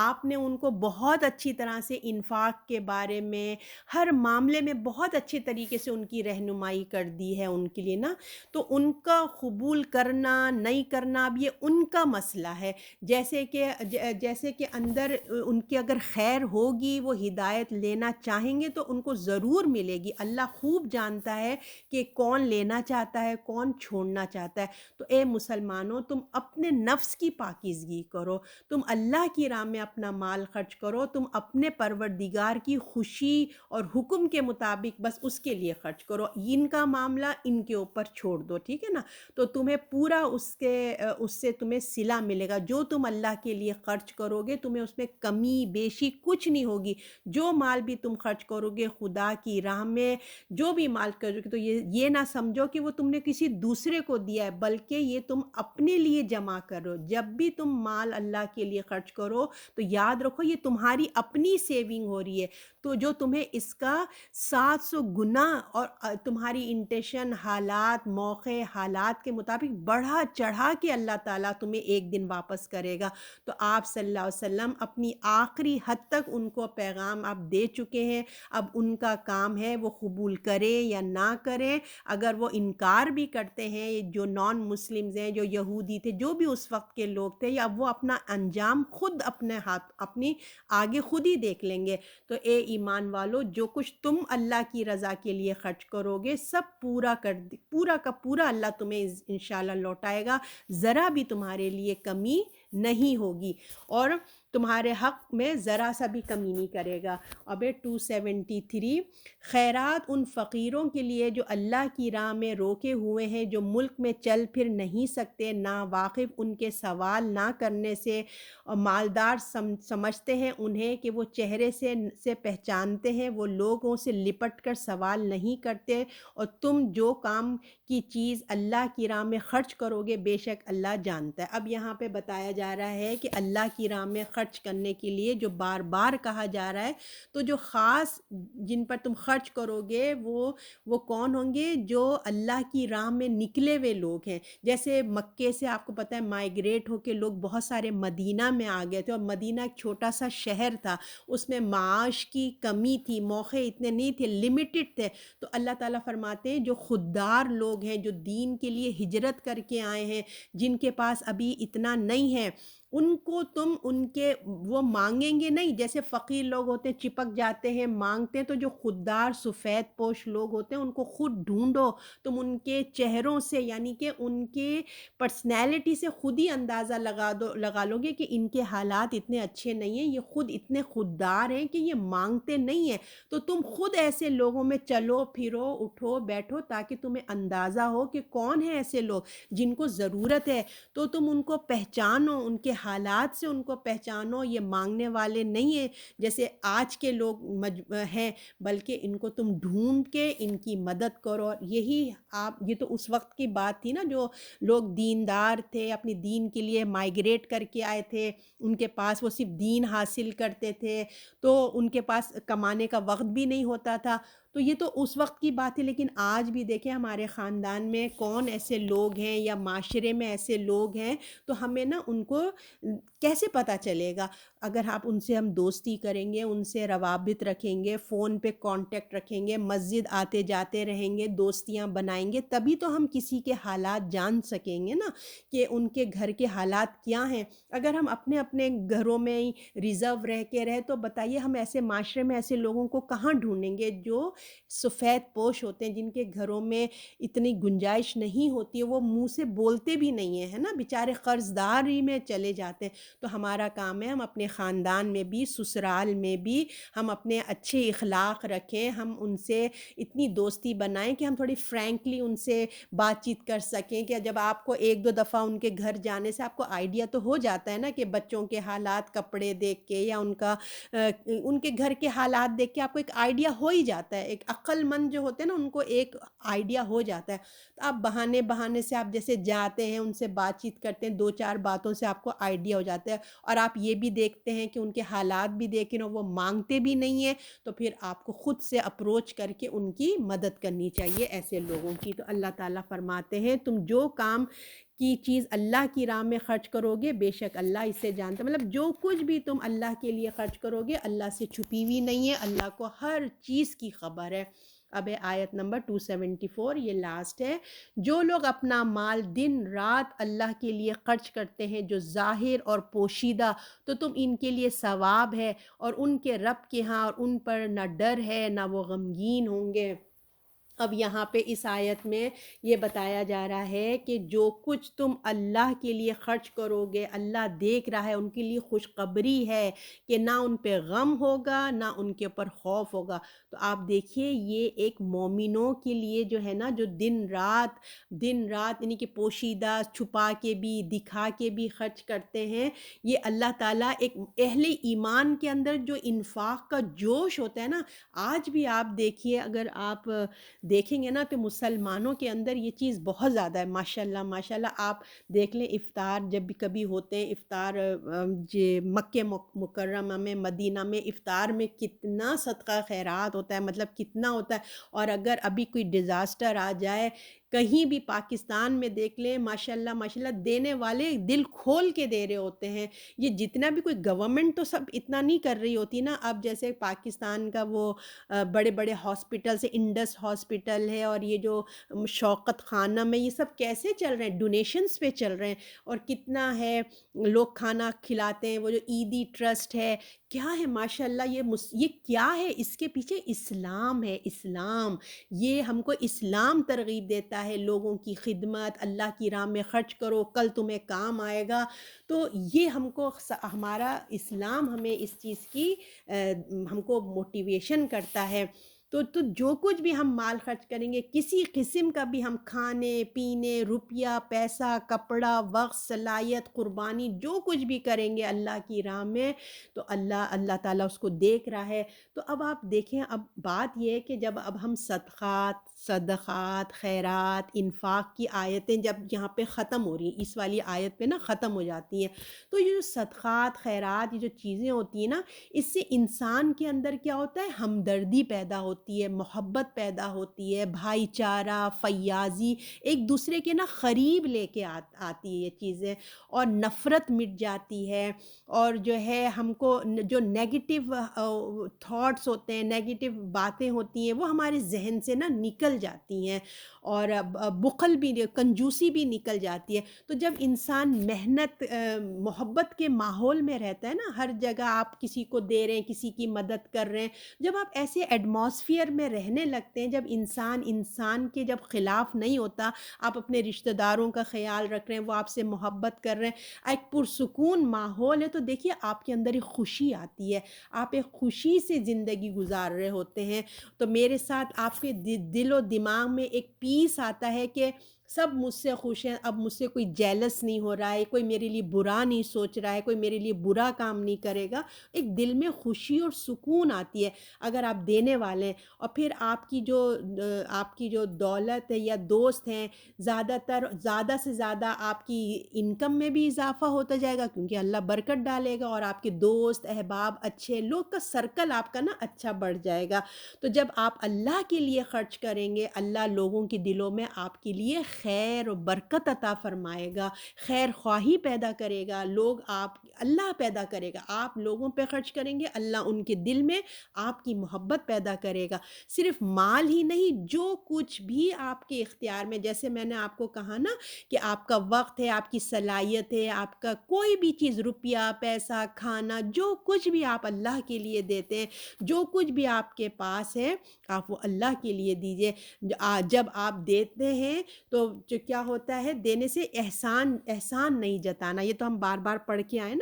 S1: آپ نے ان کو بہت اچھی طرح سے انفاق کے بارے میں ہر معاملے میں بہت اچھے طریقے سے ان کی رہنمائی کر دی ہے ان کے لیے نا، تو ان کا قبول کرنا نہیں کرنا اب یہ ان کا مسئلہ ہے، جیسے کہ اندر ان کی اگر خیر ہوگی، وہ ہدایت لینا چاہیں گے تو ان کو ضرور ملے گی۔ اللہ خوب جانتا ہے کہ کون لینا چاہتا ہے، کون چھوڑنا چاہتا ہے۔ تو اے مسلمانوں، تم اپنے نفس کی پاکیزگی کرو، تم اللہ کی راہ میں اپنا مال خرچ کرو، تم اپنے پروردگار کی خوشی اور حکم کے مطابق بس اس کے لیے خرچ کرو، ان کا معاملہ ان کے اوپر چھوڑ دو، ٹھیک ہے نا؟ تو تمہیں پورا اس سے تمہیں صلہ ملے گا، جو تم اللہ کے لیے خرچ کرو گے تمہیں اس میں کمی بیشی کچھ نہیں ہوگی۔ جو مال بھی تم خرچ کرو گے خدا کی راہ میں، جو بھی مال کرو گے، تو یہ نہ سمجھو کہ وہ تم نے کسی دوسرے کو دیا ہے، بلکہ یہ تم اپنے لیے جمع کرو۔ جب بھی تم مال اللہ کے لیے خرچ کرو تو یاد رکھو یہ تمہاری اپنی سیونگ ہو رہی ہے، تو جو تمہیں اس کا 700 گنا اور تمہاری انٹینشن، حالات، موقع، حالات کے مطابق بڑھا چڑھا کے اللہ تعالیٰ تمہیں ایک دن واپس کرے گا۔ تو آپ صلی اللہ علیہ وسلم اپنی آخری حد تک ان کو پیغام آپ دے چکے ہیں، اب ان کا کام ہے وہ قبول کریں یا نہ کریں۔ اگر وہ انکار بھی کرتے ہیں، جو نان مسلمز ہیں، جو یہودی تھے، جو بھی اس وقت کے لوگ تھے، یا وہ اپنا انجام خود اپنے ہاتھ اپنی آگے خود ہی دیکھ لیں گے، تو اے ایمان والو، جو کچھ تم اللہ کی رضا کے لیے خرچ کرو گے سب پورا کا پورا اللہ تمہیں انشاءاللہ لوٹائے گا، ذرا بھی تمہارے لیے کمی نہیں ہوگی، اور تمہارے حق میں ذرا سا بھی کمی نہیں کرے گا۔ اب 273 خیرات ان فقیروں کے لیے جو اللہ کی راہ میں روکے ہوئے ہیں، جو ملک میں چل پھر نہیں سکتے، نا واقف ان کے سوال نہ کرنے سے، اور مالدار سمجھتے ہیں انہیں کہ وہ چہرے سے پہچانتے ہیں، وہ لوگوں سے لپٹ کر سوال نہیں کرتے، اور تم جو کام کی چیز اللہ کی راہ میں خرچ کرو گے بے شک اللہ جانتا ہے۔ اب یہاں پہ بتایا جا رہا ہے کہ اللہ کی راہ میں خرچ کرنے کے لیے جو بار بار کہا جا رہا ہے، تو جو خاص جن پر تم خرچ کرو گے وہ کون ہوں گے؟ جو اللہ کی راہ میں نکلے ہوئے لوگ ہیں۔ جیسے مکے سے آپ کو پتہ ہے مائیگریٹ ہو کے لوگ بہت سارے مدینہ میں آ گئے تھے، اور مدینہ ایک چھوٹا سا شہر تھا، اس میں معاش کی کمی تھی، موقع اتنے نہیں تھے، لمیٹڈ تھے، تو اللہ تعالیٰ فرماتے ہیں جو خوددار لوگ ہیں، جو دین کے لیے ہجرت کر کے آئے ہیں، جن کے پاس ابھی اتنا نہیں ہے، ان کو تم وہ مانگیں گے نہیں، جیسے فقیر لوگ ہوتے ہیں چپک جاتے ہیں مانگتے ہیں، تو جو خوددار سفید پوش لوگ ہوتے ہیں ان کو خود ڈھونڈو، تم ان کے چہروں سے، یعنی کہ ان کے پرسنالٹی سے خود ہی اندازہ لگا لو گے کہ ان کے حالات اتنے اچھے نہیں ہیں، یہ خود اتنے خوددار ہیں کہ یہ مانگتے نہیں ہیں، تو تم خود ایسے لوگوں میں چلو پھرو، اٹھو بیٹھو، تاکہ تمہیں اندازہ ہو کہ کون ہیں ایسے لوگ جن کو ضرورت ہے، تو تم ان کو پہچانو، ان کے حالات سے ان کو پہچانو، یہ مانگنے والے نہیں ہیں جیسے آج کے لوگ ہیں، بلکہ ان کو تم ڈھونڈ کے ان کی مدد کرو۔ یہ تو اس وقت کی بات تھی نا، جو لوگ دیندار تھے، اپنی دین کے لیے مائیگریٹ کر کے آئے تھے، ان کے پاس وہ صرف دین حاصل کرتے تھے، تو ان کے پاس کمانے کا وقت بھی نہیں ہوتا تھا، تو یہ تو اس وقت کی بات ہے، لیکن آج بھی دیکھیں ہمارے خاندان میں کون ایسے لوگ ہیں یا معاشرے میں ایسے لوگ ہیں، تو ہمیں نا ان کو کیسے پتہ چلے گا؟ اگر آپ ان سے ہم دوستی کریں گے، ان سے روابط رکھیں گے، فون پہ کانٹیکٹ رکھیں گے، مسجد آتے جاتے رہیں گے، دوستیاں بنائیں گے، تبھی تو ہم کسی کے حالات جان سکیں گے نا کہ ان کے گھر کے حالات کیا ہیں۔ اگر ہم اپنے اپنے گھروں میں ہی ریزرو رہ کے رہے تو بتائیے ہم ایسے معاشرے میں ایسے لوگوں کو کہاں ڈھونڈیں گے جو سفید پوش ہوتے ہیں، جن کے گھروں میں اتنی گنجائش نہیں ہوتی ہے، وہ منہ سے بولتے بھی نہیں ہیں، ہے نا، بیچارے قرض داری میں چلے جاتے ہیں۔ تو ہمارا کام ہے ہم اپنے خاندان میں بھی، سسرال میں بھی ہم اپنے اچھے اخلاق رکھیں، ہم ان سے اتنی دوستی بنائیں کہ ہم تھوڑی فرینکلی ان سے بات چیت کر سکیں، کہ جب آپ کو ایک دو دفعہ ان کے گھر جانے سے آپ کو آئیڈیا تو ہو جاتا ہے نا کہ بچوں کے حالات، کپڑے دیکھ کے یا ان کے گھر کے حالات دیکھ کے آپ کو ایک آئیڈیا ہو ہی جاتا ہے۔ ایک عقل مند جو ہوتے ہیں نا ان کو ایک آئیڈیا ہو جاتا ہے۔ تو آپ بہانے بہانے سے آپ جیسے جاتے ہیں، ان سے بات چیت کرتے ہیں، دو چار باتوں سے آپ کو آئیڈیا ہو جاتا ہے، اور آپ یہ بھی دیکھتے ہیں کہ ان کے حالات بھی دیکھیں اور وہ مانگتے بھی نہیں ہیں، تو پھر آپ کو خود سے اپروچ کر کے ان کی مدد کرنی چاہیے ایسے لوگوں کی۔ تو اللہ تعالیٰ فرماتے ہیں تم جو کام کی چیز اللہ کی راہ میں خرچ کرو گے، بے شک اللہ اسے جانتا ہے۔ مطلب جو کچھ بھی تم اللہ کے لیے خرچ کرو گے اللہ سے چھپی ہوئی نہیں ہے، اللہ کو ہر چیز کی خبر ہے۔ اب ہے آیت نمبر 274، یہ لاسٹ ہے۔ جو لوگ اپنا مال دن رات اللہ کے لیے خرچ کرتے ہیں، جو ظاہر اور پوشیدہ، تو تم ان کے لیے ثواب ہے اور ان کے رب کے ہاں، اور ان پر نہ ڈر ہے نہ وہ غمگین ہوں گے۔ اب یہاں پہ اس آیت میں یہ بتایا جا رہا ہے کہ جو کچھ تم اللہ کے لیے خرچ کرو گے اللہ دیکھ رہا ہے، ان کے لیے خوشخبری ہے کہ نہ ان پہ غم ہوگا نہ ان کے اوپر خوف ہوگا۔ تو آپ دیکھیے یہ ایک مومنوں کے لیے جو ہے نا، جو دن رات یعنی کہ پوشیدہ، چھپا کے بھی دکھا کے بھی خرچ کرتے ہیں، یہ اللہ تعالیٰ ایک اہل ایمان کے اندر جو انفاق کا جوش ہوتا ہے نا، آج بھی آپ دیکھیے، اگر آپ دیکھیں گے نا تو مسلمانوں کے اندر یہ چیز بہت زیادہ ہے، ماشاءاللہ ماشاءاللہ۔ آپ دیکھ لیں افطار جب بھی کبھی ہوتے ہیں، افطار مکہ مکرمہ میں، مدینہ میں افطار میں کتنا صدقہ خیرات ہوتا ہے، مطلب کتنا ہوتا ہے۔ اور اگر ابھی کوئی ڈیزاسٹر آ جائے کہیں بھی، پاکستان میں دیکھ لیں، ماشاءاللہ ماشاءاللہ دینے والے دل کھول کے دے رہے ہوتے ہیں۔ یہ جتنا بھی کوئی گورنمنٹ تو سب اتنا نہیں کر رہی ہوتی نا، اب جیسے پاکستان کا وہ بڑے بڑے ہاسپٹل سے، انڈس ہاسپٹل ہے اور یہ جو شوکت خانم ہے، یہ سب کیسے چل رہے ہیں؟ ڈونیشنز پہ چل رہے ہیں، اور کتنا ہے لوگ کھانا کھلاتے ہیں۔ وہ جو عیدی ٹرسٹ ہے، کیا ہے ماشاءاللہ، یہ کیا ہے؟ اس کے پیچھے اسلام ہے، اسلام۔ یہ ہم کو اسلام ترغیب دیتا ہے لوگوں کی خدمت، اللہ کی راہ میں خرچ کرو، کل تمہیں کام آئے گا۔ تو یہ ہم کو، ہمارا اسلام ہمیں اس چیز کی ہم کو موٹیویشن کرتا ہے۔ تو جو کچھ بھی ہم مال خرچ کریں گے، کسی قسم کا بھی ہم کھانے پینے، روپیہ پیسہ، کپڑا، وقت، صلاحیت، قربانی، جو کچھ بھی کریں گے اللہ کی راہ میں، تو اللہ تعالیٰ اس کو دیکھ رہا ہے۔ تو اب آپ دیکھیں، اب بات یہ ہے کہ جب اب ہم صدقات، خیرات، انفاق کی آیتیں جب یہاں پہ ختم ہو رہی ہیں، اس والی آیت پہ نا ختم ہو جاتی ہیں، تو یہ جو صدقات، خیرات، یہ جو چیزیں ہوتی ہیں نا، اس سے انسان کے اندر کیا ہوتا ہے؟ ہمدردی پیدا ہوتی ہے، محبت پیدا ہوتی ہے، بھائی چارہ، فیاضی، ایک دوسرے کے نا قریب لے کے آتی ہے یہ چیزیں، اور نفرت مٹ جاتی ہے، اور جو ہے ہم کو جو نیگیٹو تھاٹس ہوتے ہیں، نیگیٹو باتیں ہوتی ہیں، وہ ہمارے ذہن سے نا نکل جاتی ہیں، اور بخل بھی، کنجوسی بھی نکل جاتی ہے۔ تو جب انسان محنت، محبت کے ماحول میں رہتا ہے نا، ہر جگہ آپ کسی کو دے رہے ہیں، کسی کی مدد کر رہے ہیں، جب آپ ایسے ایٹماسفیئر میں رہنے لگتے ہیں، جب انسان کے جب خلاف نہیں ہوتا، آپ اپنے رشتہ داروں کا خیال رکھ رہے ہیں، وہ آپ سے محبت کر رہے ہیں، ایک پرسکون ماحول ہے، تو دیکھیے آپ کے اندر ایک خوشی آتی ہے، آپ ایک خوشی سے زندگی گزار رہے ہوتے ہیں۔ تو میرے ساتھ آپ کے دل و دماغ میں ایک پیس آتا ہے کہ سب مجھ سے خوش ہیں، اب مجھ سے کوئی جیلس نہیں ہو رہا ہے، کوئی میرے لیے برا نہیں سوچ رہا ہے، کوئی میرے لیے برا کام نہیں کرے گا۔ ایک دل میں خوشی اور سکون آتی ہے اگر آپ دینے والے ہیں۔ اور پھر آپ کی جو دولت ہے یا دوست ہیں، زیادہ سے زیادہ آپ کی انکم میں بھی اضافہ ہوتا جائے گا، کیونکہ اللہ برکت ڈالے گا، اور آپ کے دوست احباب اچھے لوگ کا سرکل آپ کا نا اچھا بڑھ جائے گا۔ تو جب آپ اللہ کے لیے خرچ کریں گے، اللہ لوگوں کے دلوں میں آپ کے لیے خیر و برکت عطا فرمائے گا، خیر خواہی پیدا کرے گا، اللہ پیدا کرے گا، آپ لوگوں پہ خرچ کریں گے، اللہ ان کے دل میں آپ کی محبت پیدا کرے گا۔ صرف مال ہی نہیں، جو کچھ بھی آپ کے اختیار میں، جیسے میں نے آپ کو کہا نا کہ آپ کا وقت ہے، آپ کی صلاحیت ہے، آپ کا کوئی بھی چیز، روپیہ پیسہ کھانا، جو کچھ بھی آپ اللہ کے لیے دیتے ہیں، جو کچھ بھی آپ کے پاس ہے، آپ وہ اللہ کے لیے دیجئے۔ جب آپ دیتے ہیں تو جو کیا ہوتا ہے، دینے سے احسان نہیں جتانا، یہ تو ہم بار بار پڑھ کے آئے نا،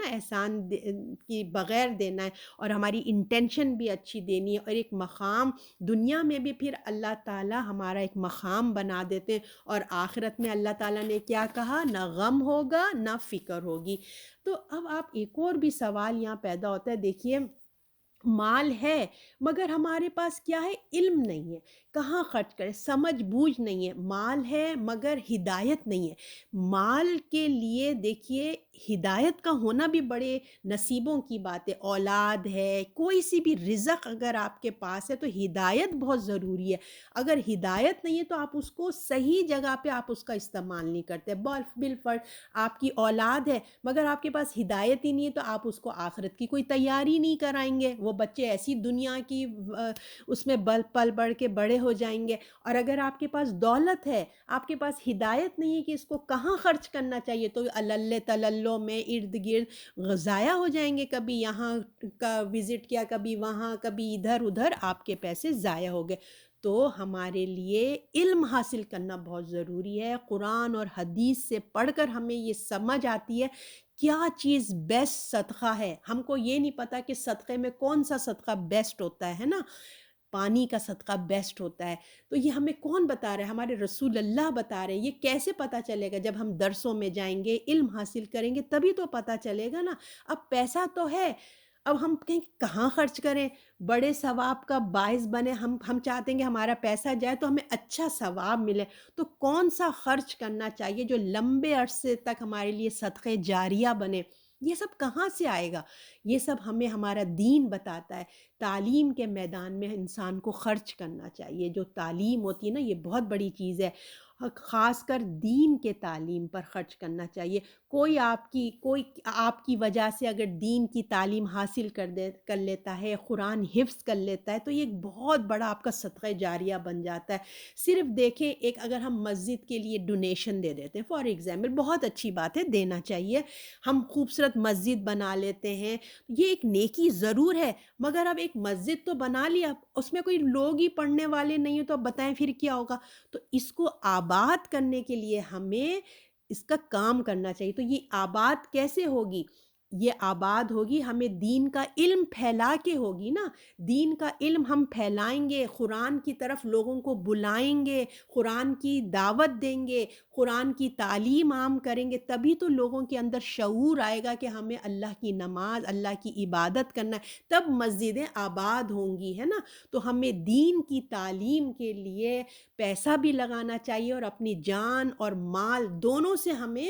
S1: کی بغیر دینا ہے، اور ہماری انٹینشن بھی اچھی دینی ہے، اور ایک مقام دنیا میں بھی پھر اللہ تعالی ہمارا ایک مقام بنا دیتے ہیں، اور آخرت میں اللہ تعالیٰ نے کیا کہا، نہ غم ہوگا نہ فکر ہوگی۔ تو اب آپ ایک اور بھی سوال یہاں پیدا ہوتا ہے، دیکھیے مال ہے مگر ہمارے پاس کیا ہے، علم نہیں ہے، کہاں خرچ کریں، سمجھ بوجھ نہیں ہے، مال ہے مگر ہدایت نہیں ہے۔ مال کے لیے دیکھیے ہدایت کا ہونا بھی بڑے نصیبوں کی بات ہے، اولاد ہے، کوئی سی بھی رزق اگر آپ کے پاس ہے تو ہدایت بہت ضروری ہے۔ اگر ہدایت نہیں ہے تو آپ اس کو صحیح جگہ پہ آپ اس کا استعمال نہیں کرتے۔ بالفرض آپ کی اولاد ہے مگر آپ کے پاس ہدایت ہی نہیں ہے تو آپ اس کو آخرت کی کوئی تیاری نہیں کرائیں گے، وہ بچے ایسی دنیا کی اس میں پل بڑھ کے بڑے ہو جائیں گے۔ اور اگر آپ کے پاس دولت ہے، آپ کے پاس ہدایت نہیں ہے کہ اس کو کہاں خرچ کرنا چاہیے، تو اللہ تللو میں ارد گرد ضائع ہو جائیں گے، کبھی یہاں کا وزٹ کیا، کبھی وہاں، کبھی ادھر ادھر، آپ کے پیسے ضائع ہو گئے۔ تو ہمارے لیے علم حاصل کرنا بہت ضروری ہے، قرآن اور حدیث سے پڑھ کر ہمیں یہ سمجھ آتی ہے کیا چیز بیسٹ صدقہ ہے۔ ہم کو یہ نہیں پتا کہ صدقے میں کون سا صدقہ بیسٹ ہوتا ہے نا، پانی کا صدقہ بیسٹ ہوتا ہے، تو یہ ہمیں کون بتا رہے ہیں، ہمارے رسول اللہ بتا رہے ہیں۔ یہ کیسے پتہ چلے گا، جب ہم درسوں میں جائیں گے، علم حاصل کریں گے، تبھی تو پتہ چلے گا نا۔ اب پیسہ تو ہے، اب ہم کہیں کہاں خرچ کریں، بڑے ثواب کا باعث بنے، ہم چاہتے ہیں کہ ہمارا پیسہ جائے تو ہمیں اچھا ثواب ملے، تو کون سا خرچ کرنا چاہیے جو لمبے عرصے تک ہمارے لیے صدقے جاریہ بنے، یہ سب کہاں سے آئے گا؟ یہ سب ہمیں ہمارا دین بتاتا ہے۔ تعلیم کے میدان میں انسان کو خرچ کرنا چاہیے، جو تعلیم ہوتی ہے نا، یہ بہت بڑی چیز ہے، خاص کر دین کے تعلیم پر خرچ کرنا چاہیے۔ کوئی آپ کی وجہ سے اگر دین کی تعلیم حاصل کر لیتا ہے، قرآن حفظ کر لیتا ہے، تو یہ ایک بہت بڑا آپ کا صدقہ جاریہ بن جاتا ہے۔ صرف دیکھیں، ایک اگر ہم مسجد کے لیے ڈونیشن دے دیتے ہیں فار ایگزامپل، بہت اچھی بات ہے، دینا چاہیے، ہم خوبصورت مسجد بنا لیتے ہیں، یہ ایک نیکی ضرور ہے، مگر اب ایک مسجد تو بنا لیا، اس میں کوئی لوگ ہی پڑھنے والے نہیں ہیں، تو اب بتائیں پھر کیا ہوگا؟ تو اس کو آباد کرنے کے لیے ہمیں اس کا کام کرنا چاہیے۔ تو یہ آباد کیسے ہوگی؟ یہ آباد ہوگی ہمیں دین کا علم پھیلا کے ہوگی نا، دین کا علم ہم پھیلائیں گے، قرآن کی طرف لوگوں کو بلائیں گے، قرآن کی دعوت دیں گے، قرآن کی تعلیم عام کریں گے، تبھی تو لوگوں کے اندر شعور آئے گا کہ ہمیں اللہ کی نماز، اللہ کی عبادت کرنا ہے، تب مسجدیں آباد ہوں گی، ہے نا۔ تو ہمیں دین کی تعلیم کے لیے پیسہ بھی لگانا چاہیے، اور اپنی جان اور مال دونوں سے ہمیں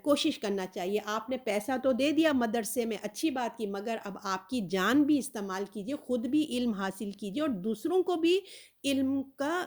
S1: کوشش کرنا چاہیے۔ آپ نے پیسہ تو دے دیا مدرسے میں، اچھی بات کی، مگر اب آپ کی جان بھی استعمال کیجئے، خود بھی علم حاصل کیجئے، اور دوسروں کو بھی علم کا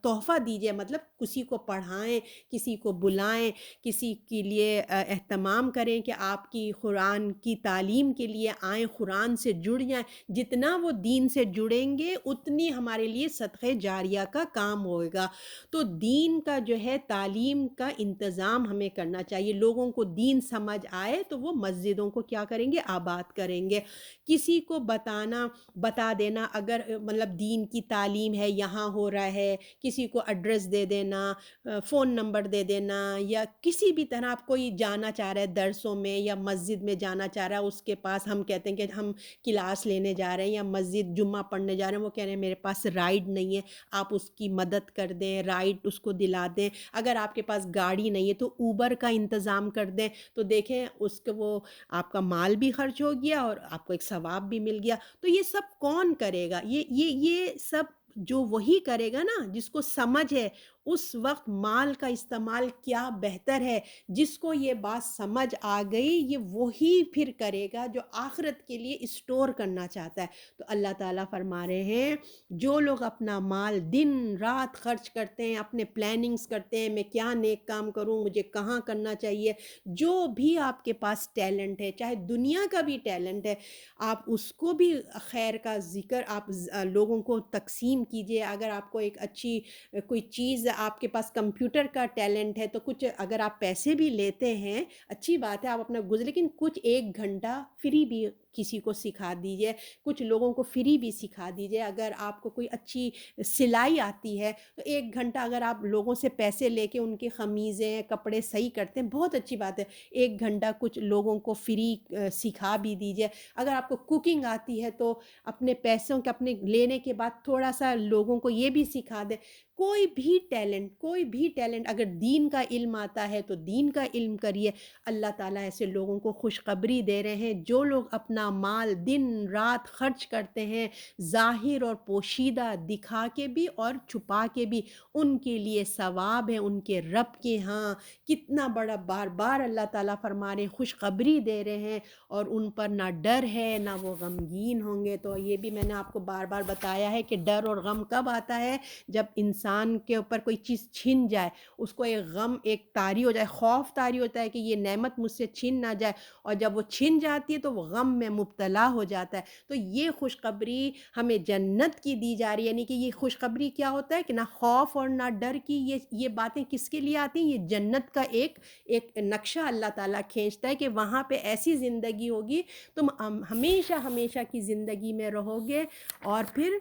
S1: تحفہ دیجئے، مطلب کسی کو پڑھائیں، کسی کو بلائیں، کسی کے لیے اہتمام کریں کہ آپ کی قرآن کی تعلیم کے لیے آئیں، قرآن سے جڑ جائیں۔ جتنا وہ دین سے جڑیں گے اتنی ہمارے لیے صدقہ جاریہ کا کام ہوگا۔ تو دین کا جو ہے تعلیم کا انتظام ہمیں کرنا چاہیے، لوگوں کو دین سمجھ آئے تو وہ مسجدوں کو کیا کریں گے، آباد کریں گے۔ کسی کو بتا دینا، اگر مطلب دین کی تعلیم ہے یہاں ہو رہا ہے، کسی کو ایڈریس دے دینا، فون نمبر دے دینا، یا کسی بھی طرح آپ کوئی جانا چاہ رہا ہے درسوں میں یا مسجد میں جانا چاہ رہا ہے، اس کے پاس ہم کہتے ہیں کہ ہم کلاس لینے جا رہے ہیں یا مسجد جمعہ پڑھنے جا رہے ہیں، وہ کہہ رہے ہیں میرے پاس رائڈ نہیں ہے، آپ اس کی مدد کر دیں، رائڈ اس کو دلا دیں۔ اگر آپ کے پاس گاڑی نہیں ہے تو اوبر کا انتظام کر دیں، تو دیکھیں اس کو وہ آپ کا مال بھی خرچ ہو گیا اور آپ کو ایک ثواب بھی مل گیا۔ تو یہ سب کون کرے گا؟ یہ سب جو وہی کرے گا نا جس کو سمجھ ہے اس وقت مال کا استعمال کیا بہتر ہے، جس کو یہ بات سمجھ آ گئی یہ وہی پھر کرے گا جو آخرت کے لیے اسٹور کرنا چاہتا ہے۔ تو اللہ تعالیٰ فرما رہے ہیں جو لوگ اپنا مال دن رات خرچ کرتے ہیں، اپنے پلاننگز کرتے ہیں، میں کیا نیک کام کروں، مجھے کہاں کرنا چاہیے، جو بھی آپ کے پاس ٹیلنٹ ہے، چاہے دنیا کا بھی ٹیلنٹ ہے، آپ اس کو بھی خیر کا ذکر آپ لوگوں کو تقسیم کیجئے۔ اگر آپ کو ایک اچھی کوئی چیز، آپ کے پاس کمپیوٹر کا ٹیلنٹ ہے تو کچھ اگر آپ پیسے بھی لیتے ہیں اچھی بات ہے، آپ اپنا لیکن کچھ 1 گھنٹہ فری بھی کسی کو سکھا دیجئے، کچھ لوگوں کو فری بھی سکھا دیجئے۔ اگر آپ کو کوئی اچھی سلائی آتی ہے تو 1 گھنٹہ اگر آپ لوگوں سے پیسے لے کے ان کی قمیضیں کپڑے صحیح کرتے ہیں بہت اچھی بات ہے، 1 گھنٹہ کچھ لوگوں کو فری سکھا بھی دیجئے۔ اگر آپ کو کوکنگ آتی ہے تو اپنے پیسوں کے اپنے لینے کے بعد تھوڑا سا لوگوں کو یہ بھی سکھا دیں۔ کوئی بھی ٹیلنٹ اگر دین کا علم آتا ہے تو دین کا علم کریے۔ اللہ تعالیٰ ایسے لوگوں کو خوشخبری دے رہے ہیں جو لوگ اپنا مال دن رات خرچ کرتے ہیں، ظاہر اور پوشیدہ، دکھا کے بھی اور چھپا کے بھی، ان کے لیے ثواب ہے ان کے رب کے ہاں۔ کتنا بڑا بار بار اللہ تعالیٰ فرما رہے ہیں، خوشخبری دے رہے ہیں، اور ان پر نہ ڈر ہے نہ وہ غمگین ہوں گے۔ تو یہ بھی میں نے آپ کو بار بار بتایا ہے کہ ڈر اور غم کب آتا ہے؟ جب انسان کے اوپر کوئی چیز چھن جائے، اس کو ایک غم ایک طاری ہو جائے، خوف طاری ہوتا ہے کہ یہ نعمت مجھ سے چھن نہ جائے، اور جب وہ چھن جاتی ہے تو وہ غم میں مبتلا ہو جاتا ہے۔ تو یہ خوشخبری ہمیں جنت کی دی جا رہی ہے، یعنی کہ یہ خوشخبری کیا ہوتا ہے کہ نہ خوف اور نہ ڈر کی، یہ باتیں کس کے لیے آتی ہیں؟ یہ جنت کا ایک نقشہ اللہ تعالیٰ کھینچتا ہے کہ وہاں پہ ایسی زندگی ہوگی، تم ہمیشہ ہمیشہ کی زندگی میں رہو گے، اور پھر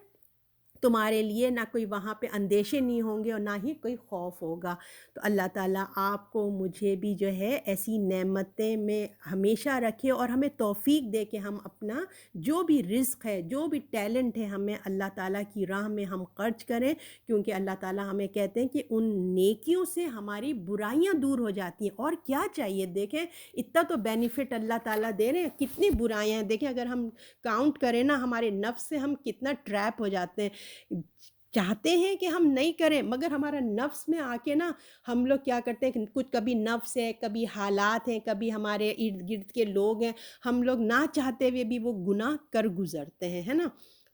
S1: تمہارے لیے نہ کوئی وہاں پہ اندیشے نہیں ہوں گے اور نہ ہی کوئی خوف ہوگا۔ تو اللہ تعالیٰ آپ کو مجھے بھی جو ہے ایسی نعمتیں میں ہمیشہ رکھے، اور ہمیں توفیق دے کہ ہم اپنا جو بھی رزق ہے، جو بھی ٹیلنٹ ہے، ہمیں اللہ تعالیٰ کی راہ میں ہم خرچ کریں، کیونکہ اللہ تعالیٰ ہمیں کہتے ہیں کہ ان نیکیوں سے ہماری برائیاں دور ہو جاتی ہیں۔ اور کیا چاہیے؟ دیکھیں اتنا تو بینیفٹ اللہ تعالیٰ دے رہے ہیں، کتنی برائیاں ہیں دیکھیں، اگر ہم کاؤنٹ کریں نا ہمارے نفس سے ہم کتنا ٹریپ ہو جاتے ہیں، چاہتے ہیں کہ ہم نہیں کریں، مگر ہمارا نفس میں آ کے نا ہم لوگ کیا کرتے ہیں کہ کچھ کبھی نفس ہے، کبھی حالات ہیں، کبھی ہمارے ارد گرد کے لوگ ہیں، ہم لوگ نہ چاہتے ہوئے بھی وہ گناہ کر گزرتے ہیں، ہے نا۔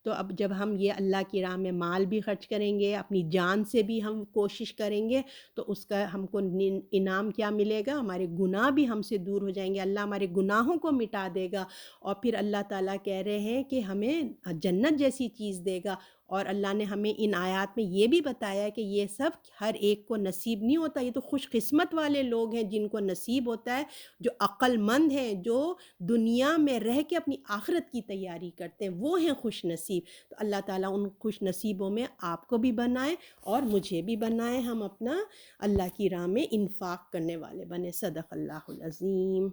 S1: تو اب جب ہم یہ اللہ کی راہ میں مال بھی خرچ کریں گے، اپنی جان سے بھی ہم کوشش کریں گے، تو اس کا ہم کو انعام کیا ملے گا؟ ہمارے گناہ بھی ہم سے دور ہو جائیں گے، اللہ ہمارے گناہوں کو مٹا دے گا، اور پھر اللہ تعالیٰ کہہ رہے ہیں کہ ہمیں جنت جیسی چیز دے گا۔ اور اللہ نے ہمیں ان آیات میں یہ بھی بتایا کہ یہ سب ہر ایک کو نصیب نہیں ہوتا، یہ تو خوش قسمت والے لوگ ہیں جن کو نصیب ہوتا ہے، جو عقل مند ہیں، جو دنیا میں رہ کے اپنی آخرت کی تیاری کرتے ہیں، وہ ہیں خوش نصیب۔ تو اللہ تعالیٰ ان خوش نصیبوں میں آپ کو بھی بنائے اور مجھے بھی بنائے، ہم اپنا اللہ کی راہ میں انفاق کرنے والے بنے۔ صدق اللہ العظیم۔